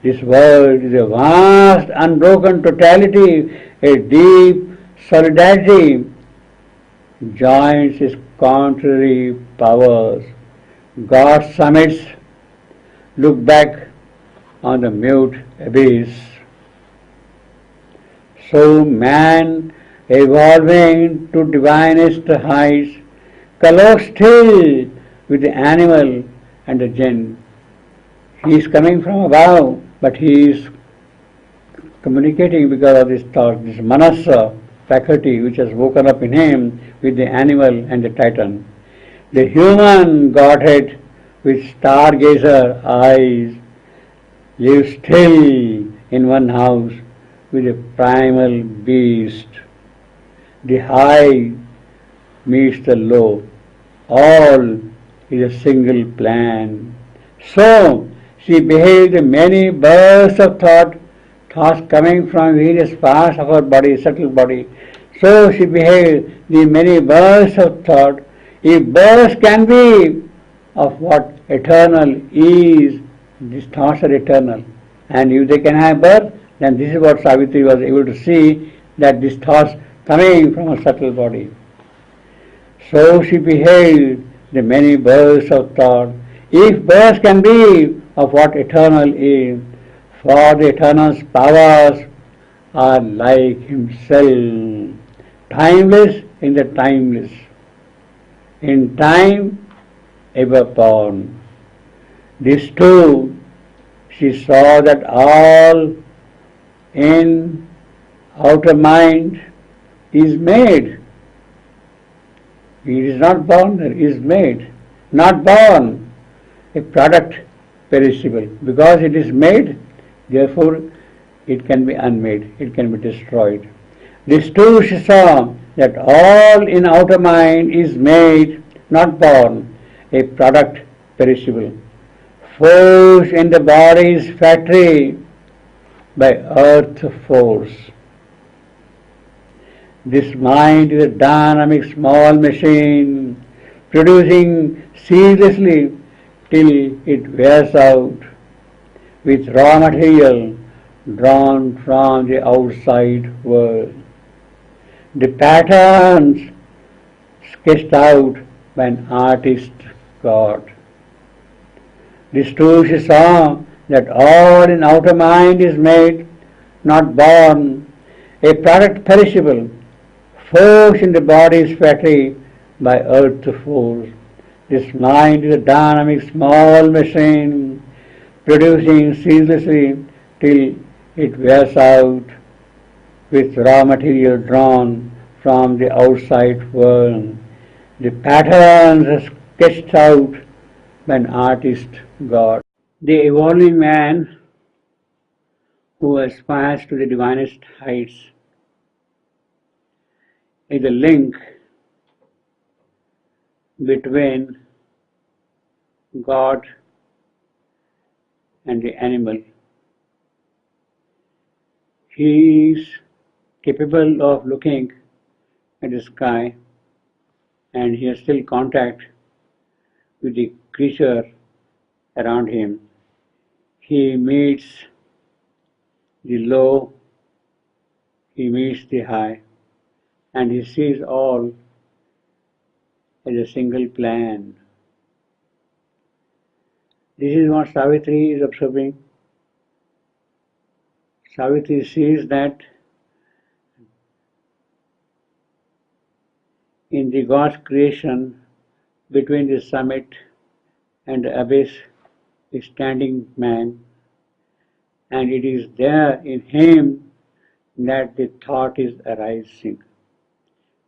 This world is a vast, unbroken totality, a deep solidarity joins its contrary powers. God's summits look back on the mute abyss. So man, evolving to divinest heights, colloques still with the animal and the jinn. He is coming from above, but he is communicating because of this thought, this manasa faculty which has woken up in him with the animal and the titan. The human Godhead with stargazer eyes lives still in one house with the primal beast. The high meets the low. All is a single plan. So she behaved many bursts of thoughts coming from various parts of her body, subtle body. So she behaved the many bursts of thought. If bursts can be of what eternal is, these thoughts are eternal. And if they can have birth, then this is what Savitri was able to see, that these thoughts coming from a subtle body. So she behaved the many bursts of thought. If bursts can be of what eternal is, for the eternal's powers are like himself, timeless in the timeless, in time ever born. This too, she saw that all in outer mind is made. It is not born, it is made, not born. a product perishable. Because it is made, therefore it can be unmade, it can be destroyed. This too she saw, that all in outer mind is made, not born, a product perishable. Force in the body's factory by earth force. This mind is a dynamic small machine, producing ceaselessly till it wears out with raw material drawn from the outside world. The patterns sketched out by an artist God. This too she saw, that all in outer mind is made, not born, a product perishable, forced in the body's factory by earth force. This mind is a dynamic small machine, producing ceaselessly till it wears out with raw material drawn from the outside world. The patterns are sketched out by an artist God. The evolving man who aspires to the divinest heights is a link between God and the animal. He is capable of looking at the sky and he has still contact with the creature around him. He meets the low, he meets the high, and he sees all as a single plan. This is what Savitri is observing. Savitri sees that in the God's creation, between the summit and the abyss is standing man, and it is there in him that the thought is arising.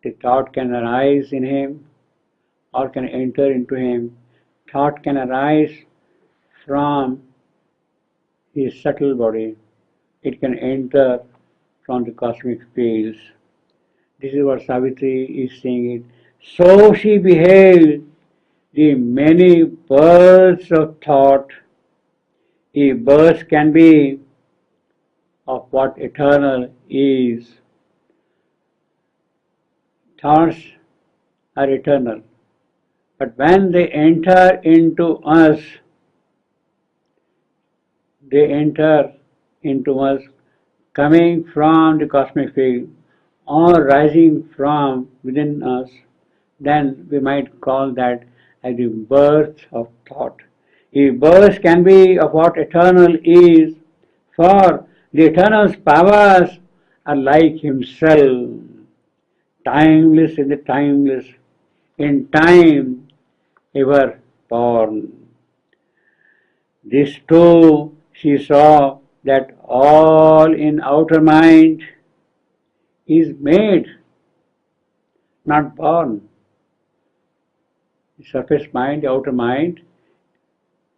The thought can arise in him or can enter into him. Thought can arise from his subtle body. It can enter from the cosmic fields. This is what Savitri is saying it. So she beheld the many births of thought. A birth can be of what eternal is. Thoughts are eternal. But when they enter into us, they enter into us coming from the cosmic field or rising from within us, then we might call that as the birth of thought. A birth can be of what eternal is, for the eternal's powers are like himself, timeless in the timeless, in time ever born. This too she saw, that all in outer mind is made, not born. The surface mind, the outer mind,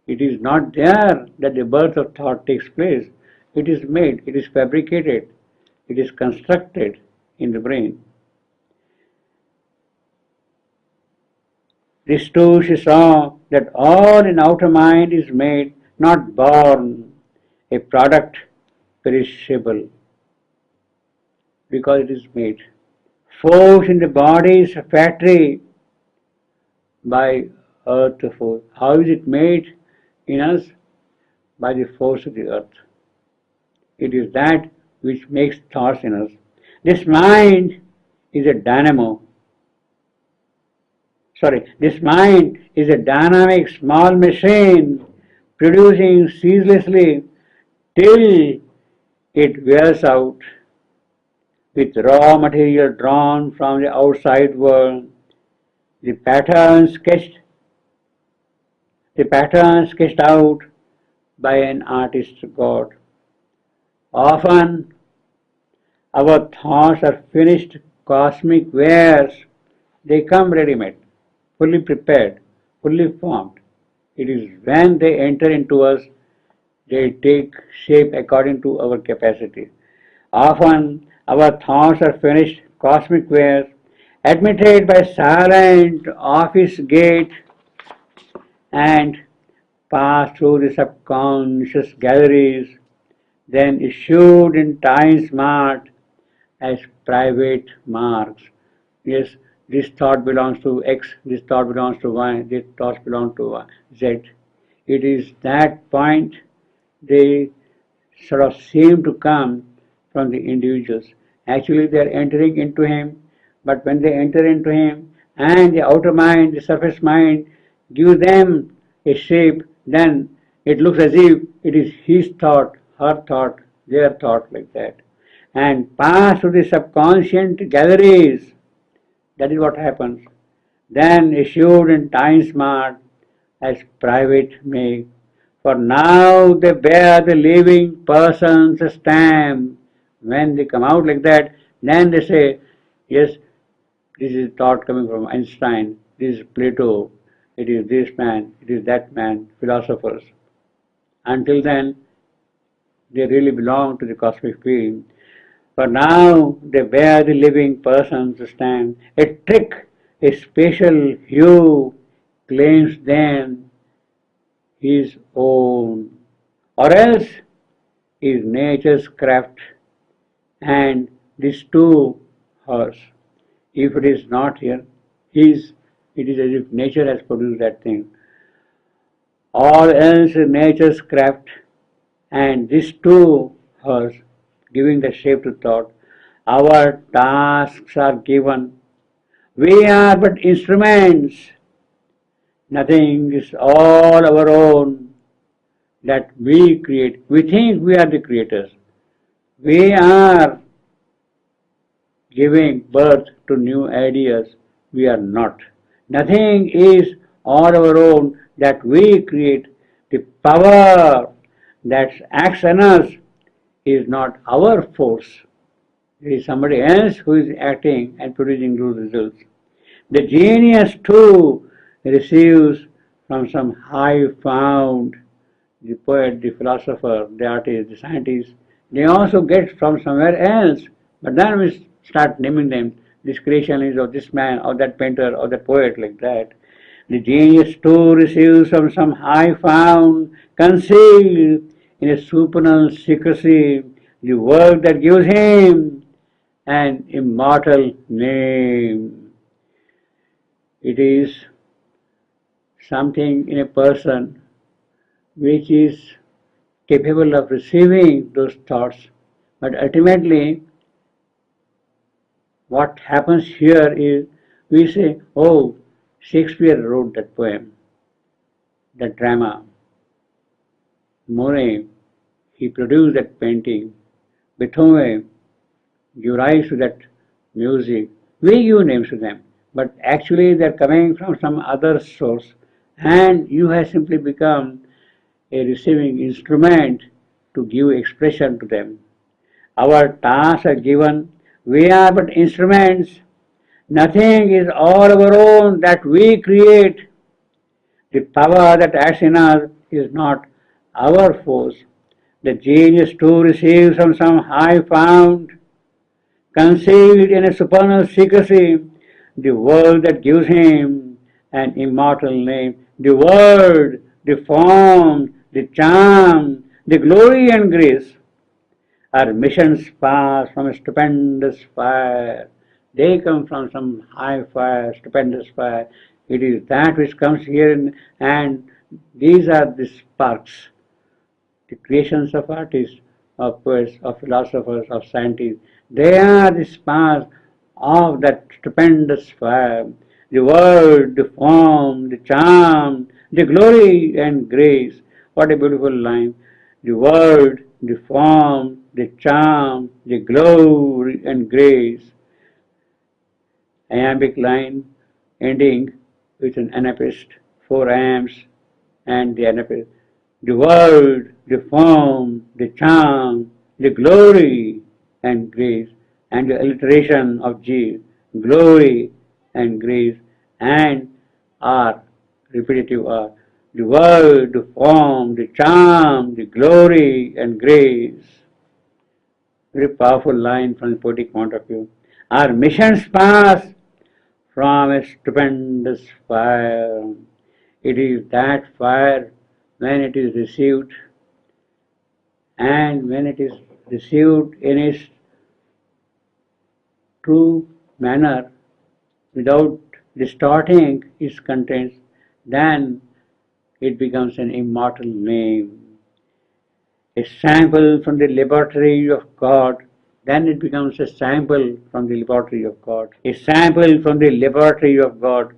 it is not there that the birth of thought takes place. It is made, it is fabricated, it is constructed in the brain. This too she saw, that all in outer mind is made, not born, a product perishable, because it is made. Force in the body is a factory by earth force. How is it made in us? By the force of the earth. It is that which makes thoughts in us. This mind is a dynamo. This mind is a dynamic small machine producing ceaselessly till it wears out with raw material drawn from the outside world. The pattern sketched out by an artist God. Often our thoughts are finished cosmic wares. They come ready-made, fully prepared, fully formed. It is when they enter into us, they take shape according to our capacity. Often our thoughts are finished cosmic wares, admitted by silent office gate and pass through the subconscious galleries, then issued in time smart as private marks. Yes, this thought belongs to X, this thought belongs to Y, this thought belongs to Z. It is that point they sort of seem to come from the individuals. Actually, they are entering into him, but when they enter into him and the outer mind, the surface mind, give them a shape, then it looks as if it is his thought, her thought, their thought, like that, and pass to the subconscious galleries. That is what happens. Then issued in time smart as private make. For now they bear the living person's stamp. When they come out like that, then they say, yes, this is thought coming from Einstein, this is Plato, it is this man, it is that man, philosophers. Until then, they really belong to the cosmic field. For now, they bear the living person's stamp. A trick, a special hue claims them his own, or else is nature's craft, and this too hers. If it is not here, his, it is as if nature has produced that thing. All else is nature's craft, and this too hers, giving the shape to thought. Our tasks are given. We are but instruments. Nothing is all our own that we create. We think we are the creators. We are giving birth to new ideas. We are not. Nothing is all our own that we create. The power that acts on us is not our force. It is somebody else who is acting and producing those results. The genius too receives from some high found, the poet, the philosopher, the artist, the scientist. They also get from somewhere else. But then we start naming them. This creation is of this man, or that painter, or that poet, like that. The genius too receives from some high found, concealed in a supernal secrecy, the work that gives him an immortal name. It is something in a person which is capable of receiving those thoughts, but ultimately what happens here is we say, oh, Shakespeare wrote that poem, that drama. Monet, he produced that painting. Beethoven give rise to that music. We give names to them, but actually they are coming from some other source, and you have simply become a receiving instrument to give expression to them. Our tasks are given. We are but instruments. Nothing is all our own that we create. The power that acts in us is not our force. The genius too receives from some high found, concealed in a supernal secrecy, the word that gives him an immortal name. The word, the form, the charm, the glory and grace are missions passed from a stupendous fire. They come from some high fire, stupendous fire. It is that which comes here, and these are the sparks, the creations of artists, of poets, of philosophers, of scientists. They are the sparks of that stupendous fire. The word, the form, the charm, the glory and grace. What a beautiful line. The word, the form, the charm, the glory and grace. Iambic line ending with an anapest, 4 iambs, and the anapest. The word, the form, the charm, the glory and grace, and the alliteration of G, glory and grace, and R, repetitive R. the word, the form, the charm, the glory and grace. Very powerful line from the poetic point of view. Our missions pass from a stupendous fire. It is that fire when it is received, and when it is received in its true manner without distorting its contents, then it becomes an immortal name. A sample from the laboratory of God, then it becomes a sample from the laboratory of God. A sample from the laboratory of God,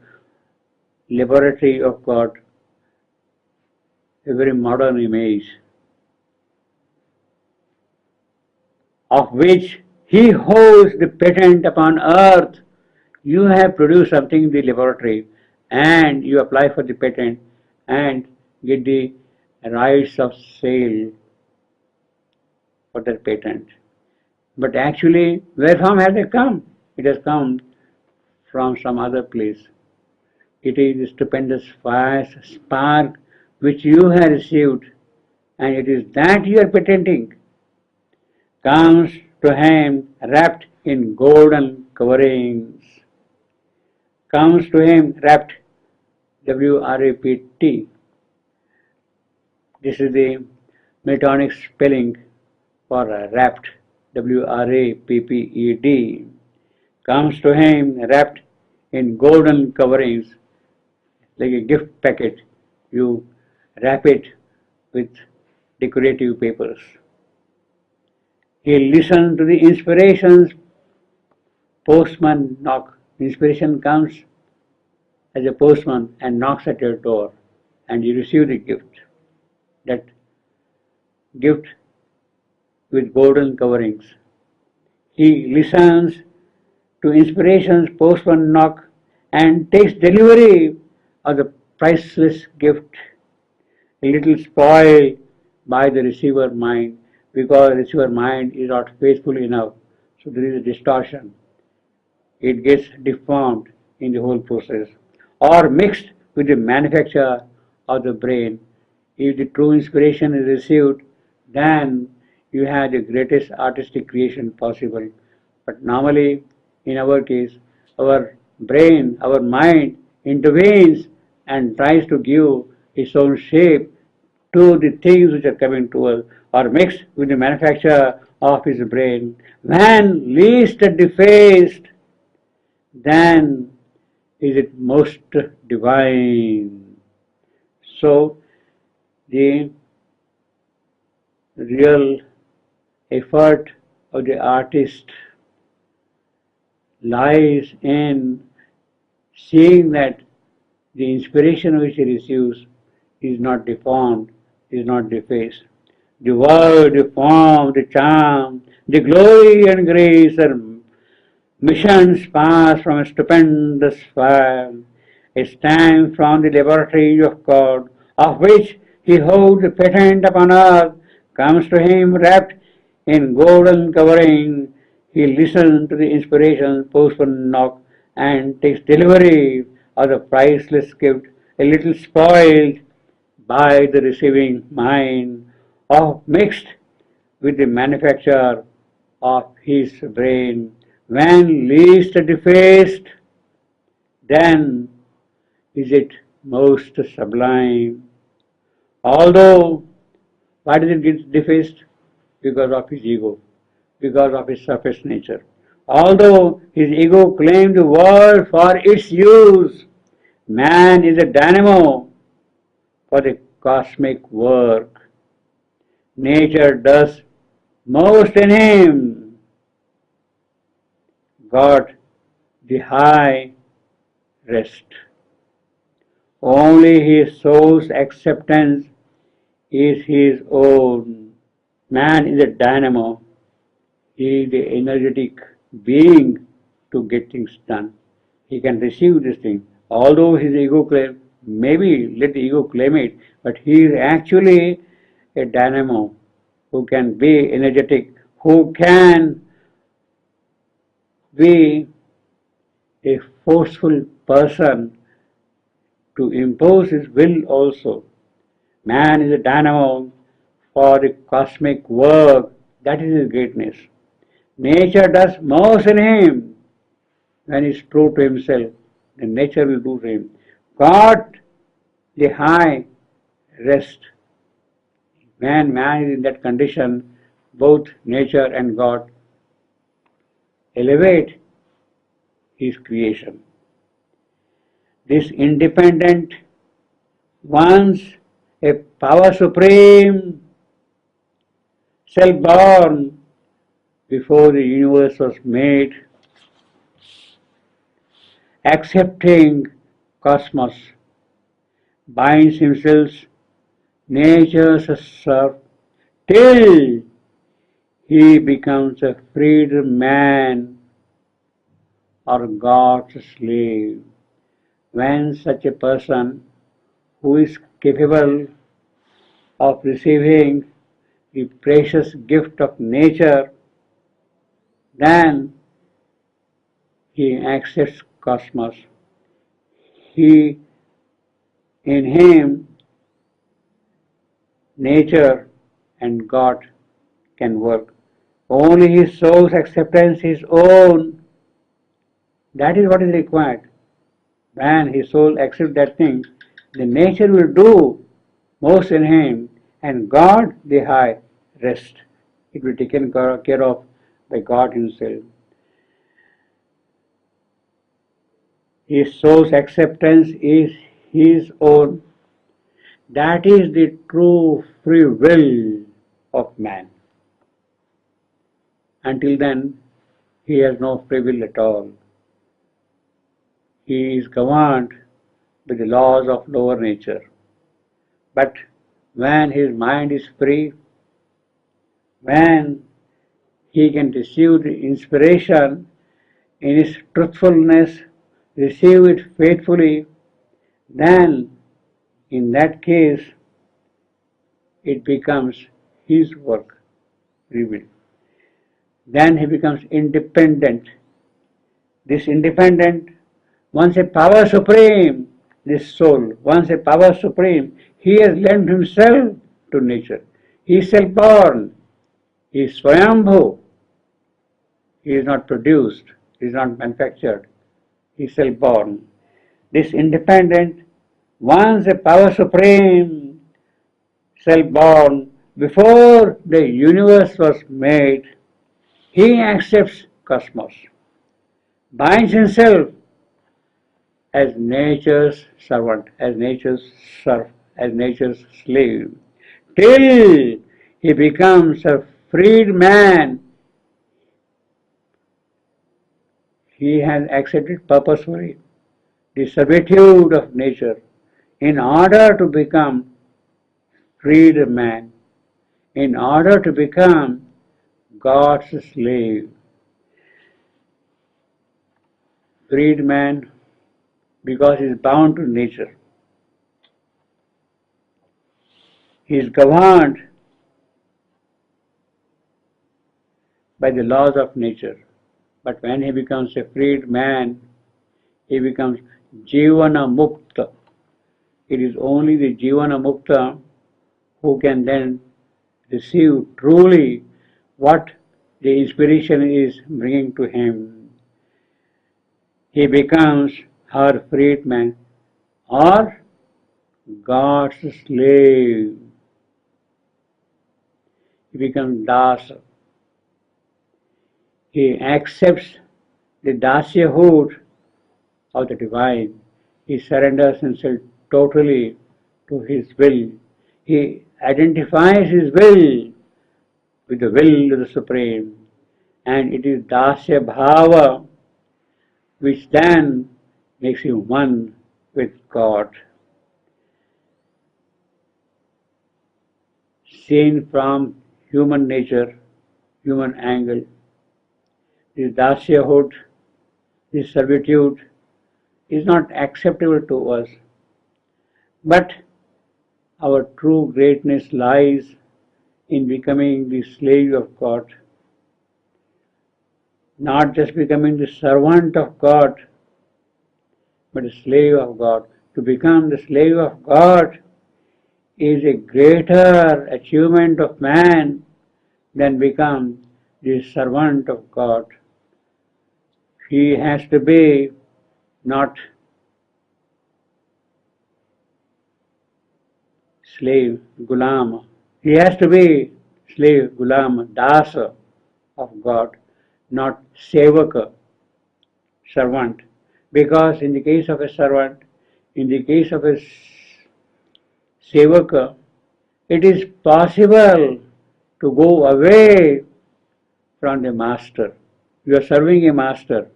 a very modern image, of which he holds the patent upon earth. You have produced something in the laboratory and you apply for the patent and get the rights of sale for that patent. But actually, where from has it come? It has come from some other place. It is the stupendous fire spark which you have received, and it is that you are patenting. Comes to him wrapped in golden coverings. Comes to him wrapped, W-R-A-P-T. This is the Miltonic spelling for wrapped, W-R-A-P-P-E-D. Comes to him wrapped in golden coverings, like a gift packet. You wrap it with decorative papers. He listened to the inspirations. Postman knock. Inspiration comes as a postman and knocks at your door, and you receive the gift. That gift with golden coverings. He listens to inspirations, postman knock, and takes delivery of the priceless gift, a little spoiled by the receiver mind, because the receiver mind is not faithful enough. So there is a distortion. It gets deformed in the whole process, or mixed with the manufacture of the brain. If the true inspiration is received, then you have the greatest artistic creation possible. But normally, in our case, our brain, our mind intervenes and tries to give its own shape to the things which are coming to us, or mixed with the manufacture of his brain. When least defaced, then is it most divine. So, the real effort of the artist lies in seeing that the inspiration which he receives is not deformed, is not defaced. The word, the form, the charm, the glory and grace are missions pass from a stupendous fire, a stamp from the laboratory of God, of which he holds a patent upon earth, comes to him wrapped in golden covering. He listens to the inspiration, postman knock, and takes delivery of the priceless gift, a little spoiled by the receiving mind, of mixed with the manufacture of his brain. When least defaced, then is it most sublime. Although, why does it get defaced? Because of his ego, because of his surface nature. Although his ego claimed the world for its use, man is a dynamo for the cosmic work. Nature does most in him. God, the high rest. Only his soul's acceptance is his own. Man is a dynamo. He is the energetic being to get things done. He can receive this thing. Although his ego claims, maybe let the ego claim it, but he is actually a dynamo who can be energetic, who can be a forceful person to impose his will also. Man is a dynamo for the cosmic work. That is his greatness. Nature does most in him. When he is true to himself, then nature will do to him. God, the high, rest. Man is in that condition, both nature and God elevate his creation. This independent, once a power supreme, self-born before the universe was made, accepting cosmos, binds himself nature's serf till he becomes a freed man or God's slave. When such a person who is capable of receiving the precious gift of nature, then he accepts cosmos. He, in him, nature and God can work. Only his soul's acceptance is own. That is what is required. When his soul accepts that thing, the nature will do most in him, and God, the high, rest. It will be taken care of by God himself. His soul's acceptance is his own. That is the true free will of man. Until then, he has no free will at all. He is governed by the laws of lower nature. But when his mind is free, when he can receive the inspiration in his truthfulness, receive it faithfully, then in that case it becomes his work, free will. Then he becomes independent. This independent, once a power supreme, this soul, once a power supreme, he has lent himself to nature. He is self-born. He is Swayambhu. He is not produced. He is not manufactured. He is self-born. This independent, once a power supreme, self-born, before the universe was made, he accepts cosmos, binds himself as nature's servant, as nature's serf, as nature's slave, till he becomes a freed man. He has accepted purposefully the servitude of nature in order to become freed man, in order to become God's slave. Freed man because he is bound to nature. He is governed by the laws of nature. But when he becomes a freed man, he becomes Jivana Mukta. It is only the Jivana Mukta who can then receive truly what the inspiration is bringing to him. He becomes her freed man or God's slave. He becomes Dasa. He accepts the Dasyahood of the divine. He surrenders himself totally to his will. He identifies his will with the will of the Supreme. And it is Dasya Bhava which then makes him one with God. Seen from human nature, human angle, this Dasyahood, this servitude is not acceptable to us. But our true greatness lies in becoming the slave of God. Not just becoming the servant of God, but a slave of God. to become the slave of God is a greater achievement of man than become the servant of God. He has to be not slave, gulam. He has to be slave, gulam, dasa of God, not sevaka, servant. Because in the case of a servant, in the case of a sevaka, it is possible to go away from the master. You are serving a master.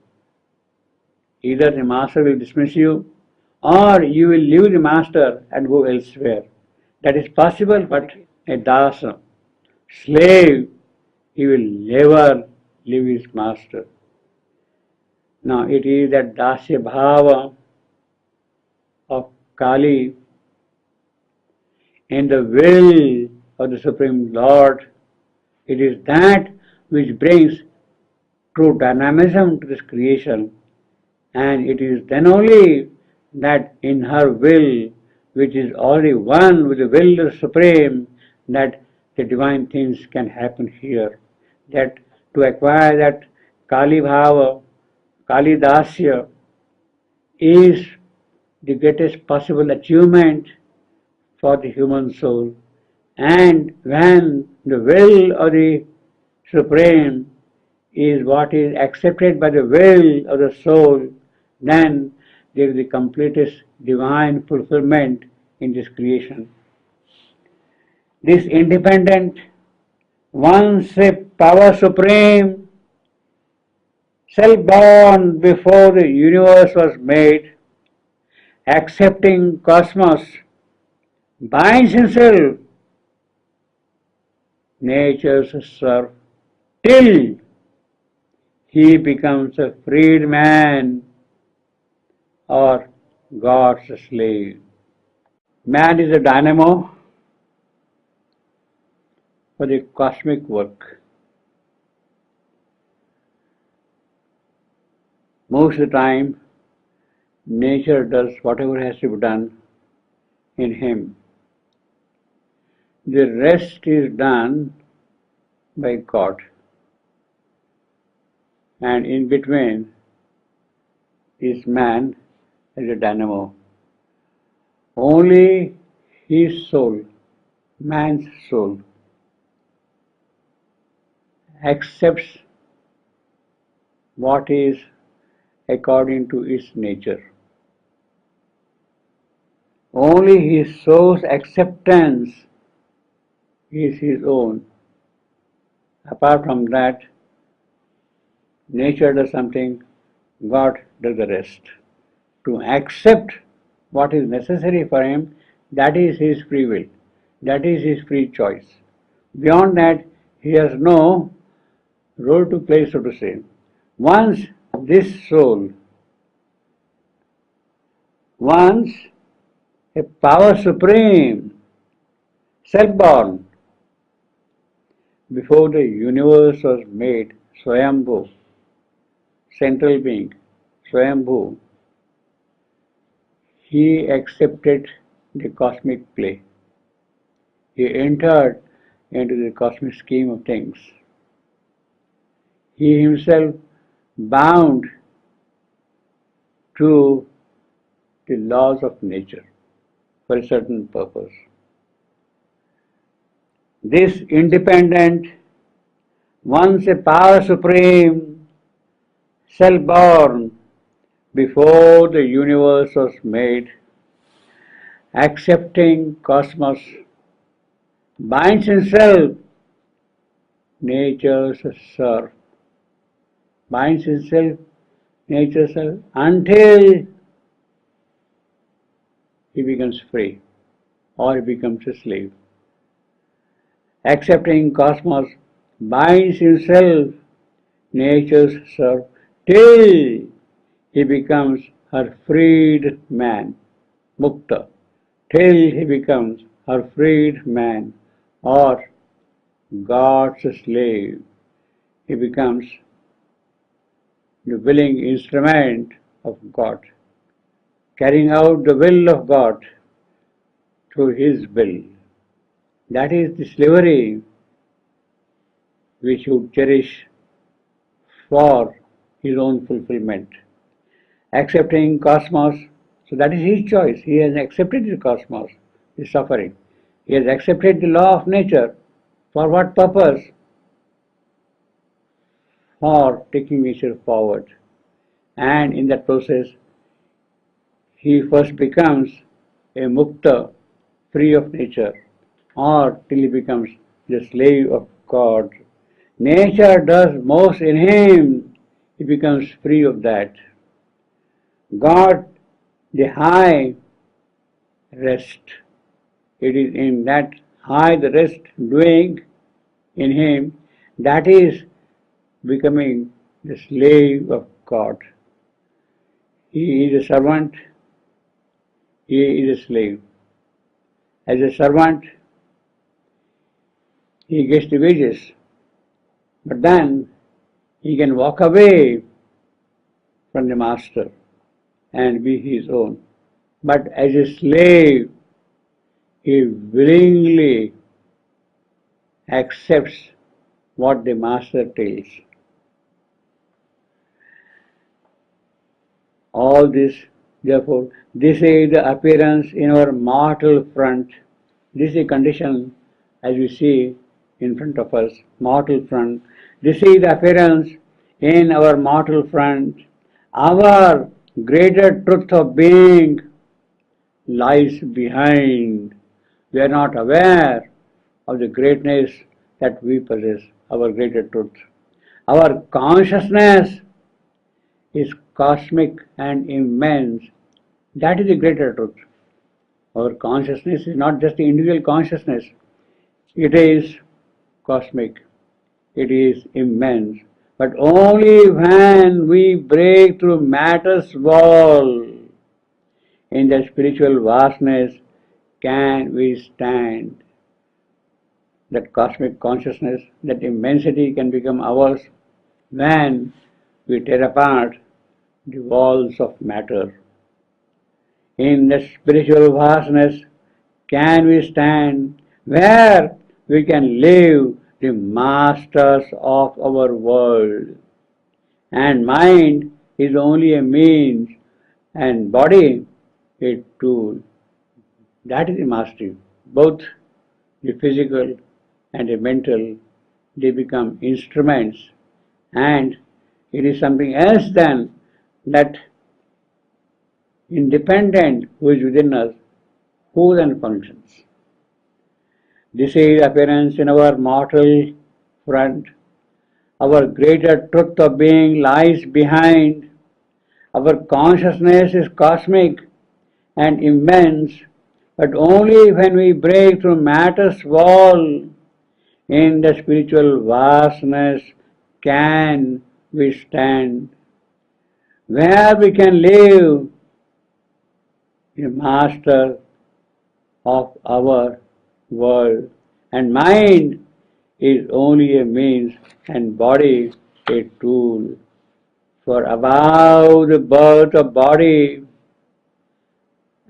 Either the master will dismiss you or you will leave the master and go elsewhere. That is possible, but a dasa, slave, he will never leave his master. Now it is that dasya bhava of Kali in the will of the Supreme Lord. It is that which brings true dynamism to this creation, and it is then only that in her will, which is already one with the will of the Supreme, that the divine things can happen here. That to acquire that Kali Bhava, Kali Dasya, is the greatest possible achievement for the human soul. And when the will of the Supreme is what is accepted by the will of the soul, then there is the completest divine fulfillment in this creation. This independent, once a power supreme, self-born before the universe was made, accepting cosmos, binds himself nature's serf till he becomes a freed man or God's slave. Man is a dynamo for the cosmic work. Most of the time, nature does whatever has to be done in him. The rest is done by God. And in between is man as a dynamo. Only his soul, man's soul, accepts what is according to its nature. Only his soul's acceptance is his own. Apart from that, nature does something, God does the rest. To accept what is necessary for him, that is his free will, that is his free choice. Beyond that, he has no role to play, so to say. Once this soul, once a power supreme, self-born, before the universe was made, Swayambhu, central being, Swayambhu, he accepted the cosmic play. He entered into the cosmic scheme of things. He himself bound to the laws of nature for a certain purpose. This independent, once a power supreme, self-born, before the universe was made, accepting cosmos, binds himself nature's serf, binds himself nature's serf until he becomes free or he becomes a slave. Accepting cosmos, binds himself nature's serf till he becomes her freed man, mukta, till he becomes her freed man or God's slave. He becomes the willing instrument of God carrying out the will of God through His will. That is the slavery we should cherish for His own fulfillment. Accepting cosmos, so that is His choice. He has accepted the cosmos, the suffering. He has accepted the law of nature. For what purpose? For taking nature forward. And in that process, he first becomes a mukta, free of nature, or till he becomes the slave of God. Nature does most in him, he becomes free of that. God, the high rest. It is in that high the rest doing in him that is becoming the slave of God. He is a servant, he is a slave. As a servant, he gets the wages, but then he can walk away from the master and be his own. But as a slave, he willingly accepts what the master tells. All this, therefore, this is the appearance in our mortal front. This is a condition as we see in front of us, mortal front. This is the appearance in our mortal front. Our greater truth of being lies behind. We are not aware of the greatness that we possess, our greater truth. Our consciousness is cosmic and immense. That is the greater truth. Our consciousness is not just the individual consciousness. It is cosmic. It is immense. But only when we break through matter's wall in the spiritual vastness can we stand. That cosmic consciousness, that immensity can become ours when we tear apart the walls of matter. In the spiritual vastness can we stand where we can live the masters of our world. And mind is only a means and body a tool. That is the mastery. Both the physical and the mental, they become instruments, and it is something else than that independent who is within us, who then functions. This is appearance in our mortal front. Our greater truth of being lies behind. Our consciousness is cosmic and immense, but only when we break through matter's wall in the spiritual vastness can we stand, where we can live the master of our world, and mind is only a means and body a tool. For above the birth of body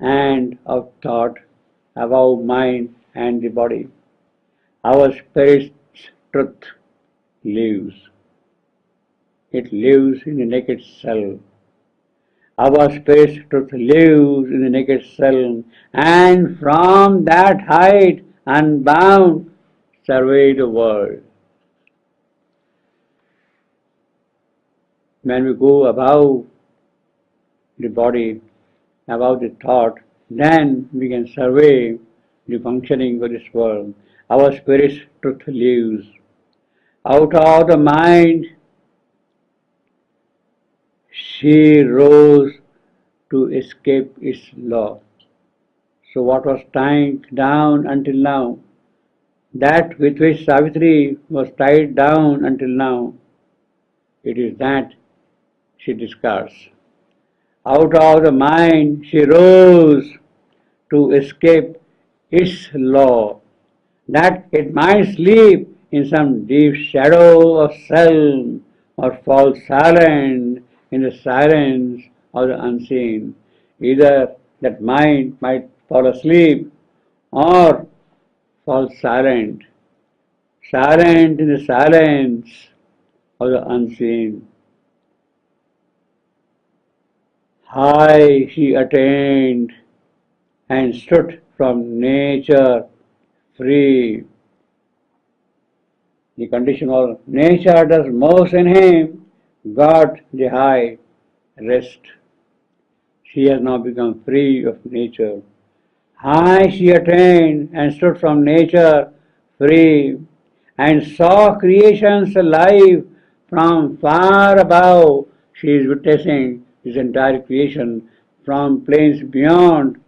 and of thought, above mind and the body, our spirit's truth lives. It lives in the naked self. Our spirit's truth lives in the naked self, and from that height, unbound, survey the world. When we go above the body, above the thought, then we can survey the functioning of this world. Our spirit's truth lives. Out of the mind, she rose to escape its law. So what was tied down until now, that with which Savitri was tied down until now, it is that she discards. Out of the mind she rose to escape its law, that it might sleep in some deep shadow of self or fall silent in the silence of the unseen. Either that mind might fall asleep or fall silent, silent in the silence of the unseen. High she attained and stood from nature free. The condition was nature does most in him, God the high rest. She has now become free of nature. High she attained and stood from nature free, and saw creations alive from far above. She is witnessing this entire creation from planes beyond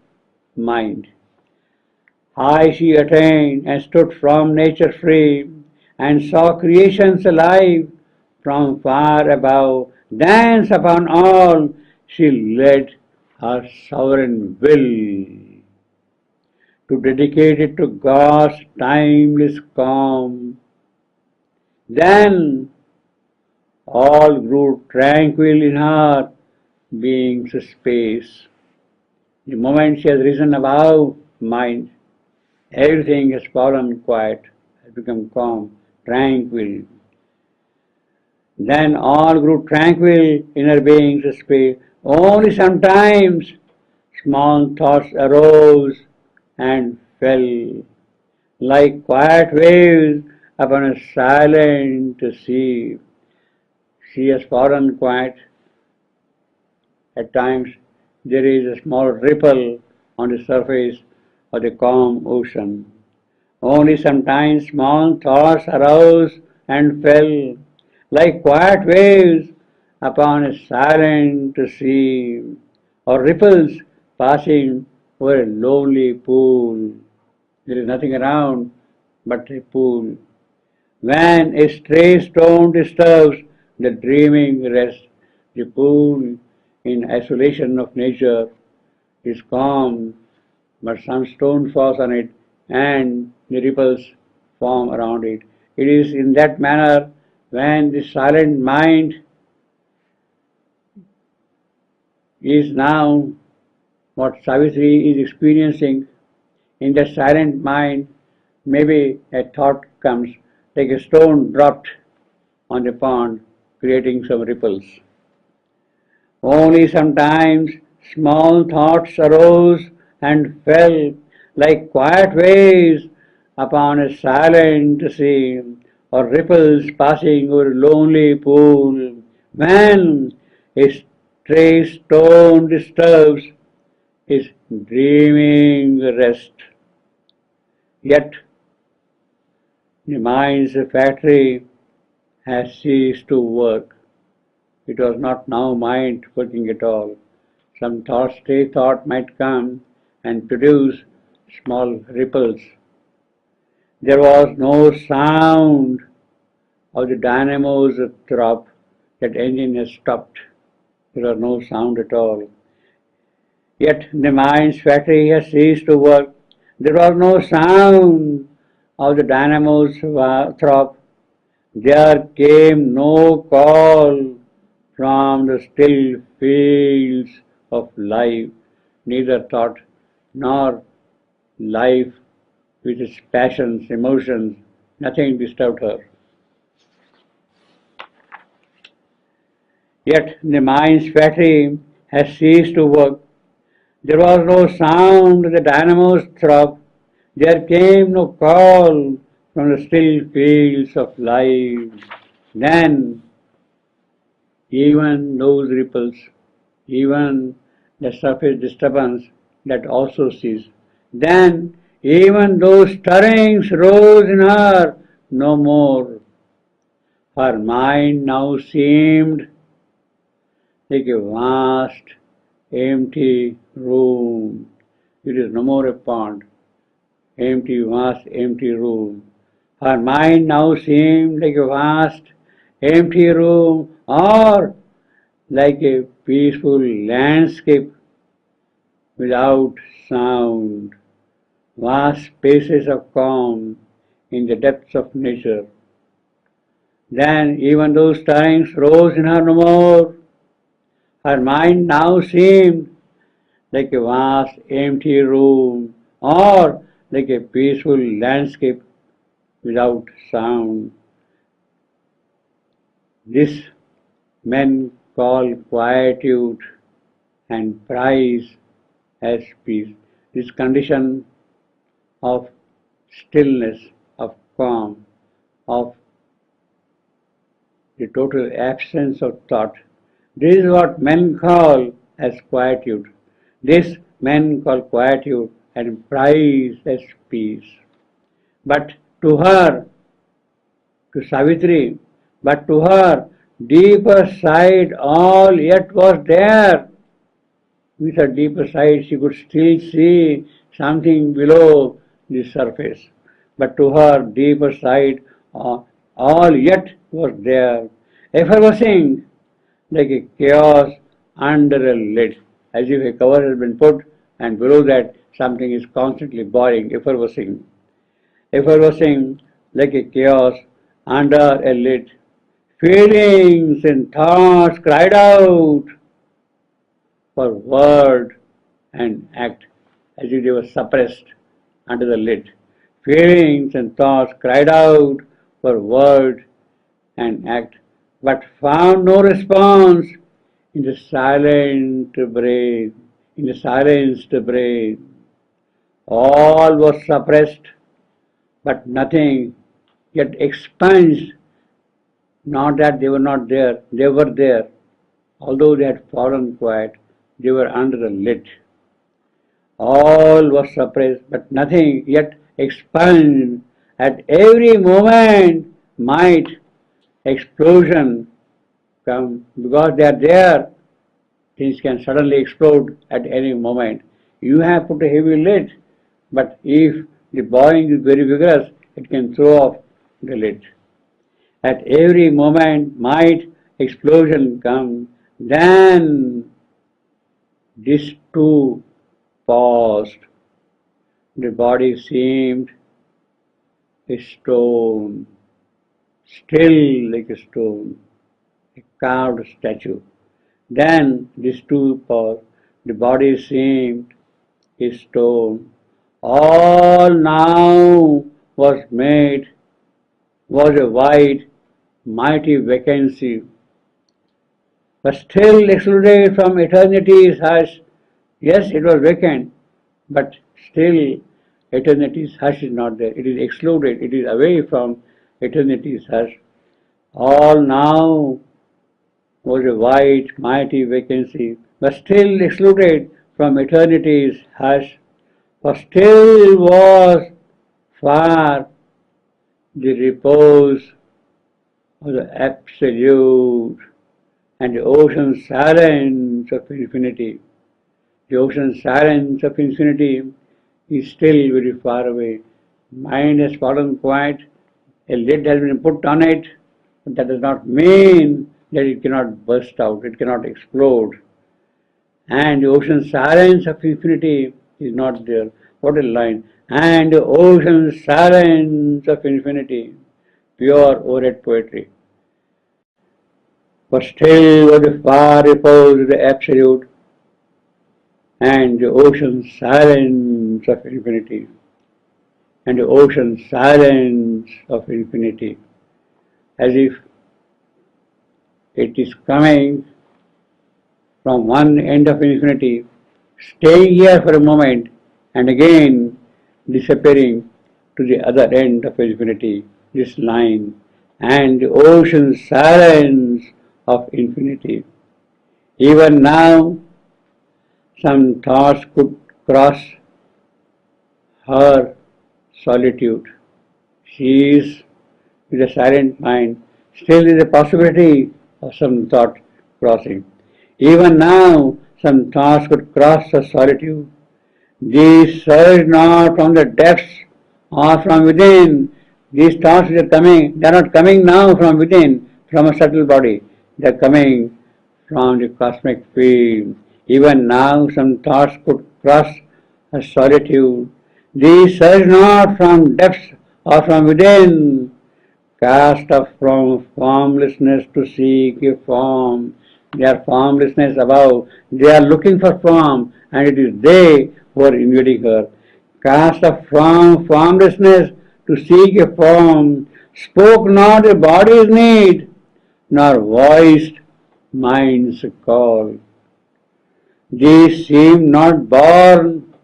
mind. High she attained and stood from nature free, and saw creations alive from far above. Dance upon all, she led her sovereign will to dedicate it to God's timeless calm. Then all grew tranquil in her being's space. The moment she has risen above mind, everything has fallen quiet, has become calm, tranquil. Then all grew tranquil in her being's space. Only sometimes small thoughts arose and fell like quiet waves upon a silent sea. She has fallen quiet. At times there is a small ripple on the surface of the calm ocean. Only sometimes small thoughts arose and fell like quiet waves upon a silent sea, or ripples passing over a lonely pool. There is nothing around but a pool. When a stray stone disturbs the dreaming rest, the pool in isolation of nature is calm, but some stone falls on it and the ripples form around it. It is in that manner when the silent mind is now what Savitri is experiencing. In that silent mind, maybe a thought comes like a stone dropped on the pond, creating some ripples. Only sometimes small thoughts arose and fell like quiet waves upon a silent sea, or ripples passing over a lonely pool. When a stray stone disturbs his dreaming rest, yet the mind's factory has ceased to work. It was not now mind working at all. Some stray thought might come and produce small ripples. There was no sound of the dynamo's throb. That engine has stopped. There was no sound at all. Yet the mind's factory has ceased to work. There was no sound of the dynamo's throb. There came no call from the still fields of life, neither thought nor life with its passions, emotions, nothing disturbed her. Yet the mind's factory has ceased to work. There was no sound of the dynamo's throb. There came no call from the still fields of life. Then even those ripples, even the surface disturbance that also ceased. Then even those stirrings rose in her no more. Her mind now seemed like a vast, empty room. It is no more a pond, empty, vast, empty room. Her mind now seemed like a vast, empty room, or like a peaceful landscape without sound, vast spaces of calm in the depths of nature. Then even those stirrings rose in her no more. Her mind now seemed like a vast empty room, or like a peaceful landscape without sound. This men call quietude and prize as peace. This condition of stillness, of calm, of the total absence of thought. This is what men call as quietude. This men call quietude and prize as peace. But to her, to Savitri, but to her, deeper side all yet was there. With her deeper side, she could still see something below the surface. But to her, deeper side, all yet was there, effervescing like a chaos under a lid, as if a cover has been put and below that something is constantly boiling, effervescing like a chaos under a lid. Feelings and thoughts cried out for word and act, as if they were suppressed under the lid. Feelings and thoughts cried out for word and act, but found no response in the silent brain, in the silenced brain. All was suppressed, but nothing yet expunged. Not that they were not there, they were there. Although they had fallen quiet, they were under the lid. All was suppressed, but nothing yet expunged. At every moment might explosion come, because they are there. Things can suddenly explode at any moment. You have put a heavy lid, but if the boiling is very vigorous, it can throw off the lid. At every moment might explosion come. Then this too paused. The body seemed a stone, still like a stone, a carved statue. Then this too paused. The body seemed a stone. All now was made, was a wide, mighty vacancy, but still excluded from eternity's hush. Yes, it was vacant, but still eternity's hush is not there. It is excluded, it is away from eternity's hush. All now was a wide, mighty vacancy, but still excluded from eternity's hush, for still was far the repose of the absolute and the ocean silence of infinity. The ocean silence of infinity is still very far away. Mind has fallen quiet, a lid has been put on it, but that does not mean that it cannot burst out, it cannot explode. And the ocean silence of infinity is not there. What a line. And the ocean silence of infinity, pure Ored poetry. But still was the far repose of the absolute and the ocean silence of infinity. And the ocean silence of infinity, as if it is coming from one end of infinity, staying here for a moment, and again disappearing to the other end of infinity, this line, and the ocean silence of infinity. Even now, some thoughts could cross her solitude. She is with a silent mind. Still there is a possibility of some thought crossing. Even now, some thoughts could cross her solitude. These surge not from the depths or from within. These thoughts are coming, they are not coming now from within, from a subtle body. They are coming from the cosmic field. Even now, some thoughts could cross a solitude. These surge not from depths or from within, cast off from formlessness to seek a form, They are formlessness above. They are looking for form, and it is they who are invading her. Cast of formlessness to seek a form, spoke not a body's need, nor voiced mind's call. These seem not born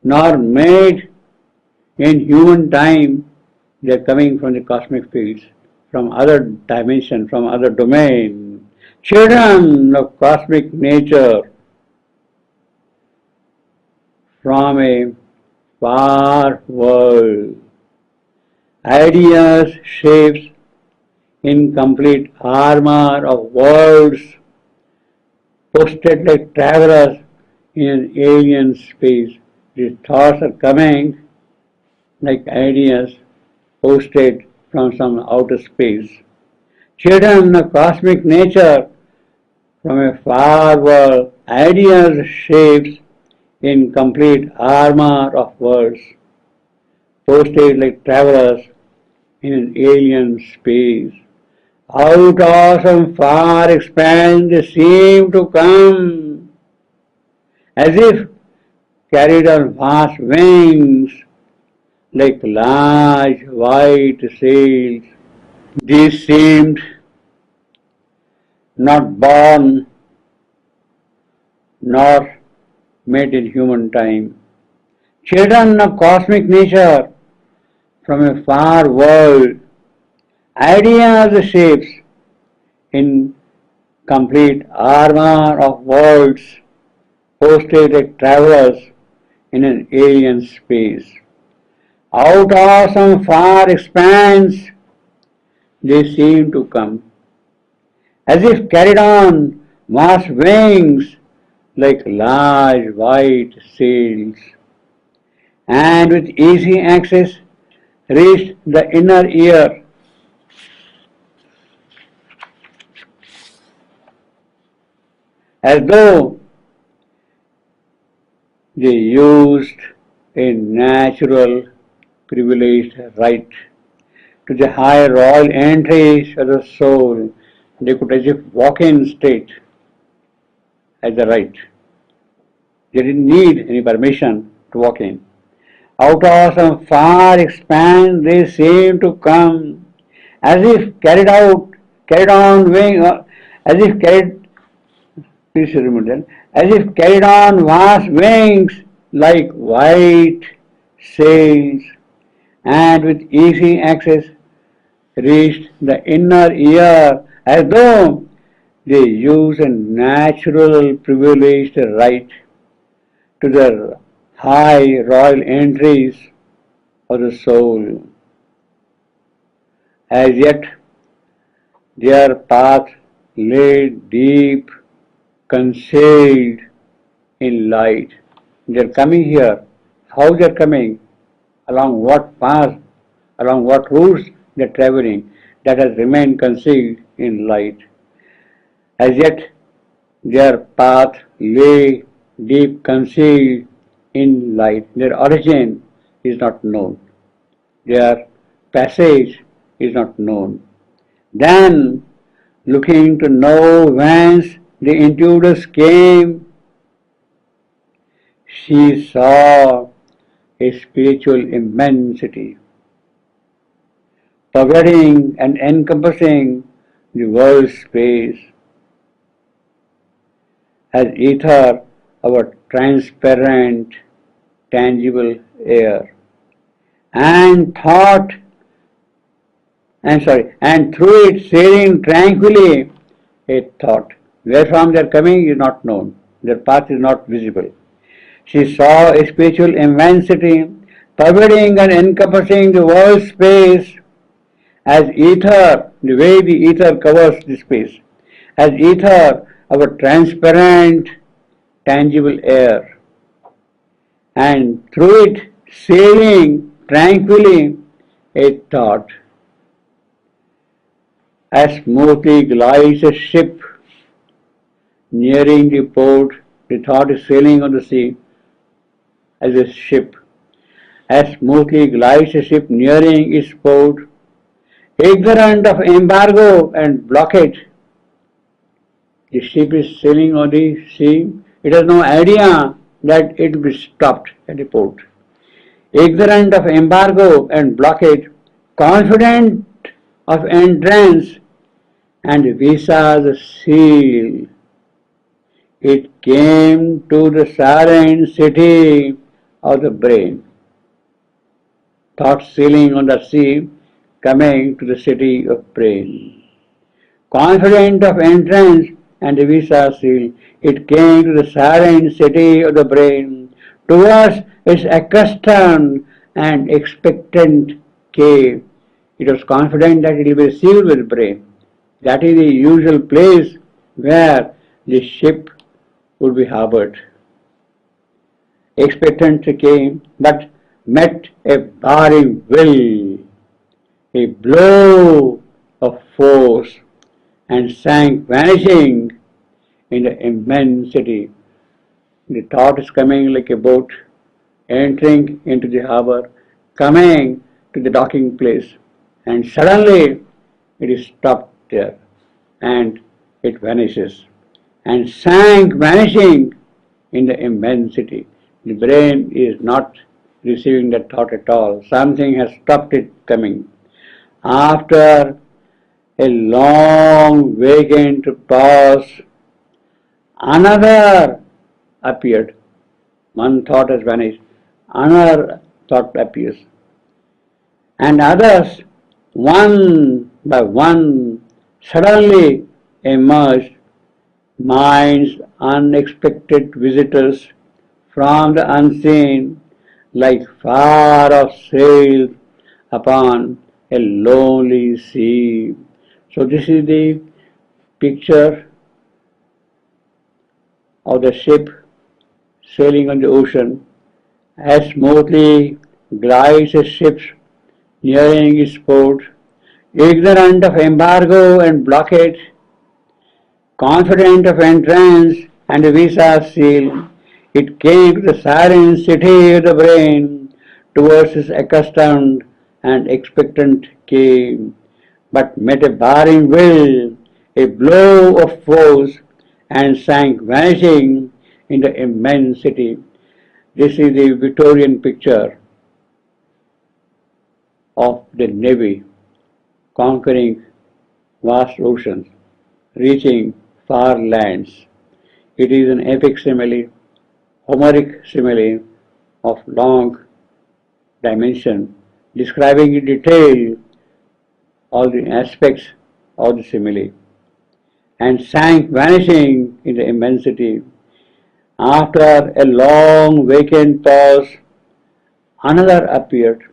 nor made in human time. They are coming from the cosmic fields, from other dimension, from other domain. Children of cosmic nature from a far world. Ideas, shapes, incomplete armor of worlds, posted like travelers in an alien space. These thoughts are coming like ideas posted from some outer space. Children of cosmic nature from a far world, ideas, shapes, in complete armor of words, posted like travelers in an alien space. Out of some far expanse they seem to come, as if carried on vast wings, like large white sails. These seemed not born nor made in human time. Children of cosmic nature from a far world, ideas, shapes, in complete armor of worlds, posted like travelers in an alien space. Out of some far expanse they seem to come, as if carried on vast wings like large white sails, and with easy access reached the inner ear, as though they used a natural privileged right to the high royal entries of the soul. They could as if walk in straight as the right. They didn't need any permission to walk in. Out of some far expanse they seemed to come, as if carried on wing, as if carried, please remember that, as if carried on vast wings like white sails, and with easy access reached the inner ear, as though they use a natural privileged right to the high royal entries of the soul. As yet their path lay deep, concealed in light. They are coming here. How they are coming? Along what path? Along what routes they are traveling? That has remained concealed in light. As yet their path lay deep, concealed in light. Their origin is not known. Their passage is not known. Then, looking to know whence the intruders came, she saw a spiritual immensity, pervading and encompassing the world's space, as ether our transparent, tangible air, and through it sailing tranquilly a thought. Wherefrom they are coming is not known. Their path is not visible. She saw a spiritual immensity pervading and encompassing the world space as ether, the way the ether covers the space, as ether, our transparent, tangible air, and through it sailing tranquilly a thought. As smoothly glides a ship nearing the port, the thought is sailing on the sea as a ship. As smoothly glides a ship nearing its port, ignorant of embargo and blockade, The ship is sailing on the sea. It has no idea that it will be stopped at the port. Ignorant of embargo and blockade, confident of entrance and visas sealed, it came to the silent city of the brain. Thoughts sailing on the sea, coming to the city of brain. Confident of entrance and the visa seal, it came to the silent city of the brain, towards its accustomed and expectant cave. It was confident that it will be received with brain. That is the usual place where the ship would be harbored. Expectant came, but met a barring will, a blow of force, and sank vanishing in the immensity. The thought is coming like a boat, entering into the harbor, coming to the docking place, and suddenly it is stopped there, and it vanishes, and sank vanishing in the immensity. The brain is not receiving that thought at all. Something has stopped it coming. After a long vacant pause, another appeared. One thought has vanished, another thought appears. And others, one by one, suddenly emerged, minds unexpected visitors from the unseen, like far off sails upon a lonely sea. So this is the picture of the ship sailing on the ocean. As smoothly glides a ship nearing its port, ignorant of embargo and blockade, confident of entrance and visa seal, it came to the silent city of the brain, towards its accustomed and expectant came, but met a barring will, a blow of force, and sank vanishing in the immensity. This is the Victorian picture of the Navy conquering vast oceans, reaching far lands. It is an epic simile, Homeric simile of long dimension, describing in detail all the aspects of the simile, and sank vanishing in the immensity. After a long vacant pause, another appeared,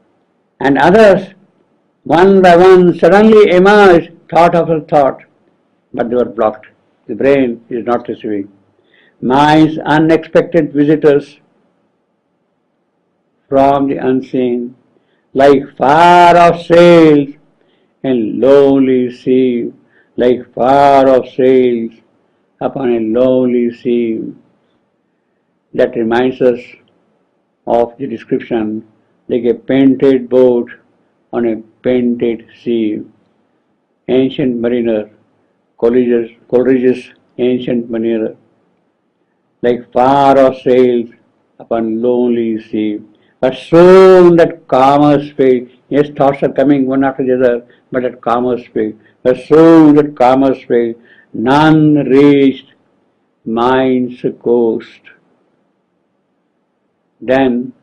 and others, one by one, suddenly emerged, thought after thought, but they were blocked. The brain is not receiving. Minds unexpected visitors from the unseen, like far off sails in lonely sea, like far off sails upon a lonely sea. That reminds us of the description, like a painted boat on a painted sea. Ancient mariner, Coleridge's ancient mariner, like far off sails upon lonely sea. But soon that calmer speed, yes, thoughts are coming one after the other, but at calmer speed. But soon that calmer speed, none reached mind's coast. Then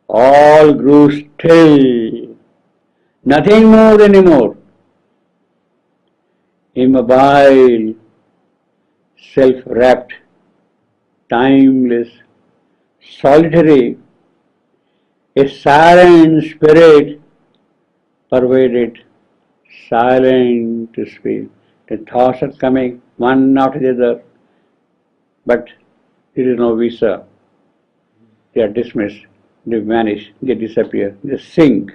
all grew still, nothing moved anymore. Immobile, self-wrapped, timeless, solitary, a silent spirit pervaded, silent spirit. The thoughts are coming one after the other, but there is no visa. They are dismissed, they vanish, they disappear, they sink.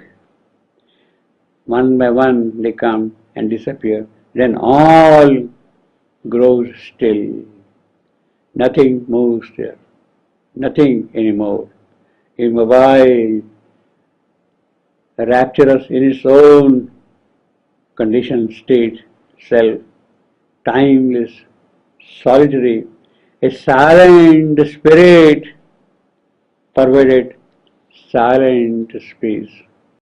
One by one they come and disappear. Then all grows still. Nothing moves there. Nothing anymore. Immobile, rapturous in its own conditioned state, self, timeless, solitary, a silent spirit pervaded silent space.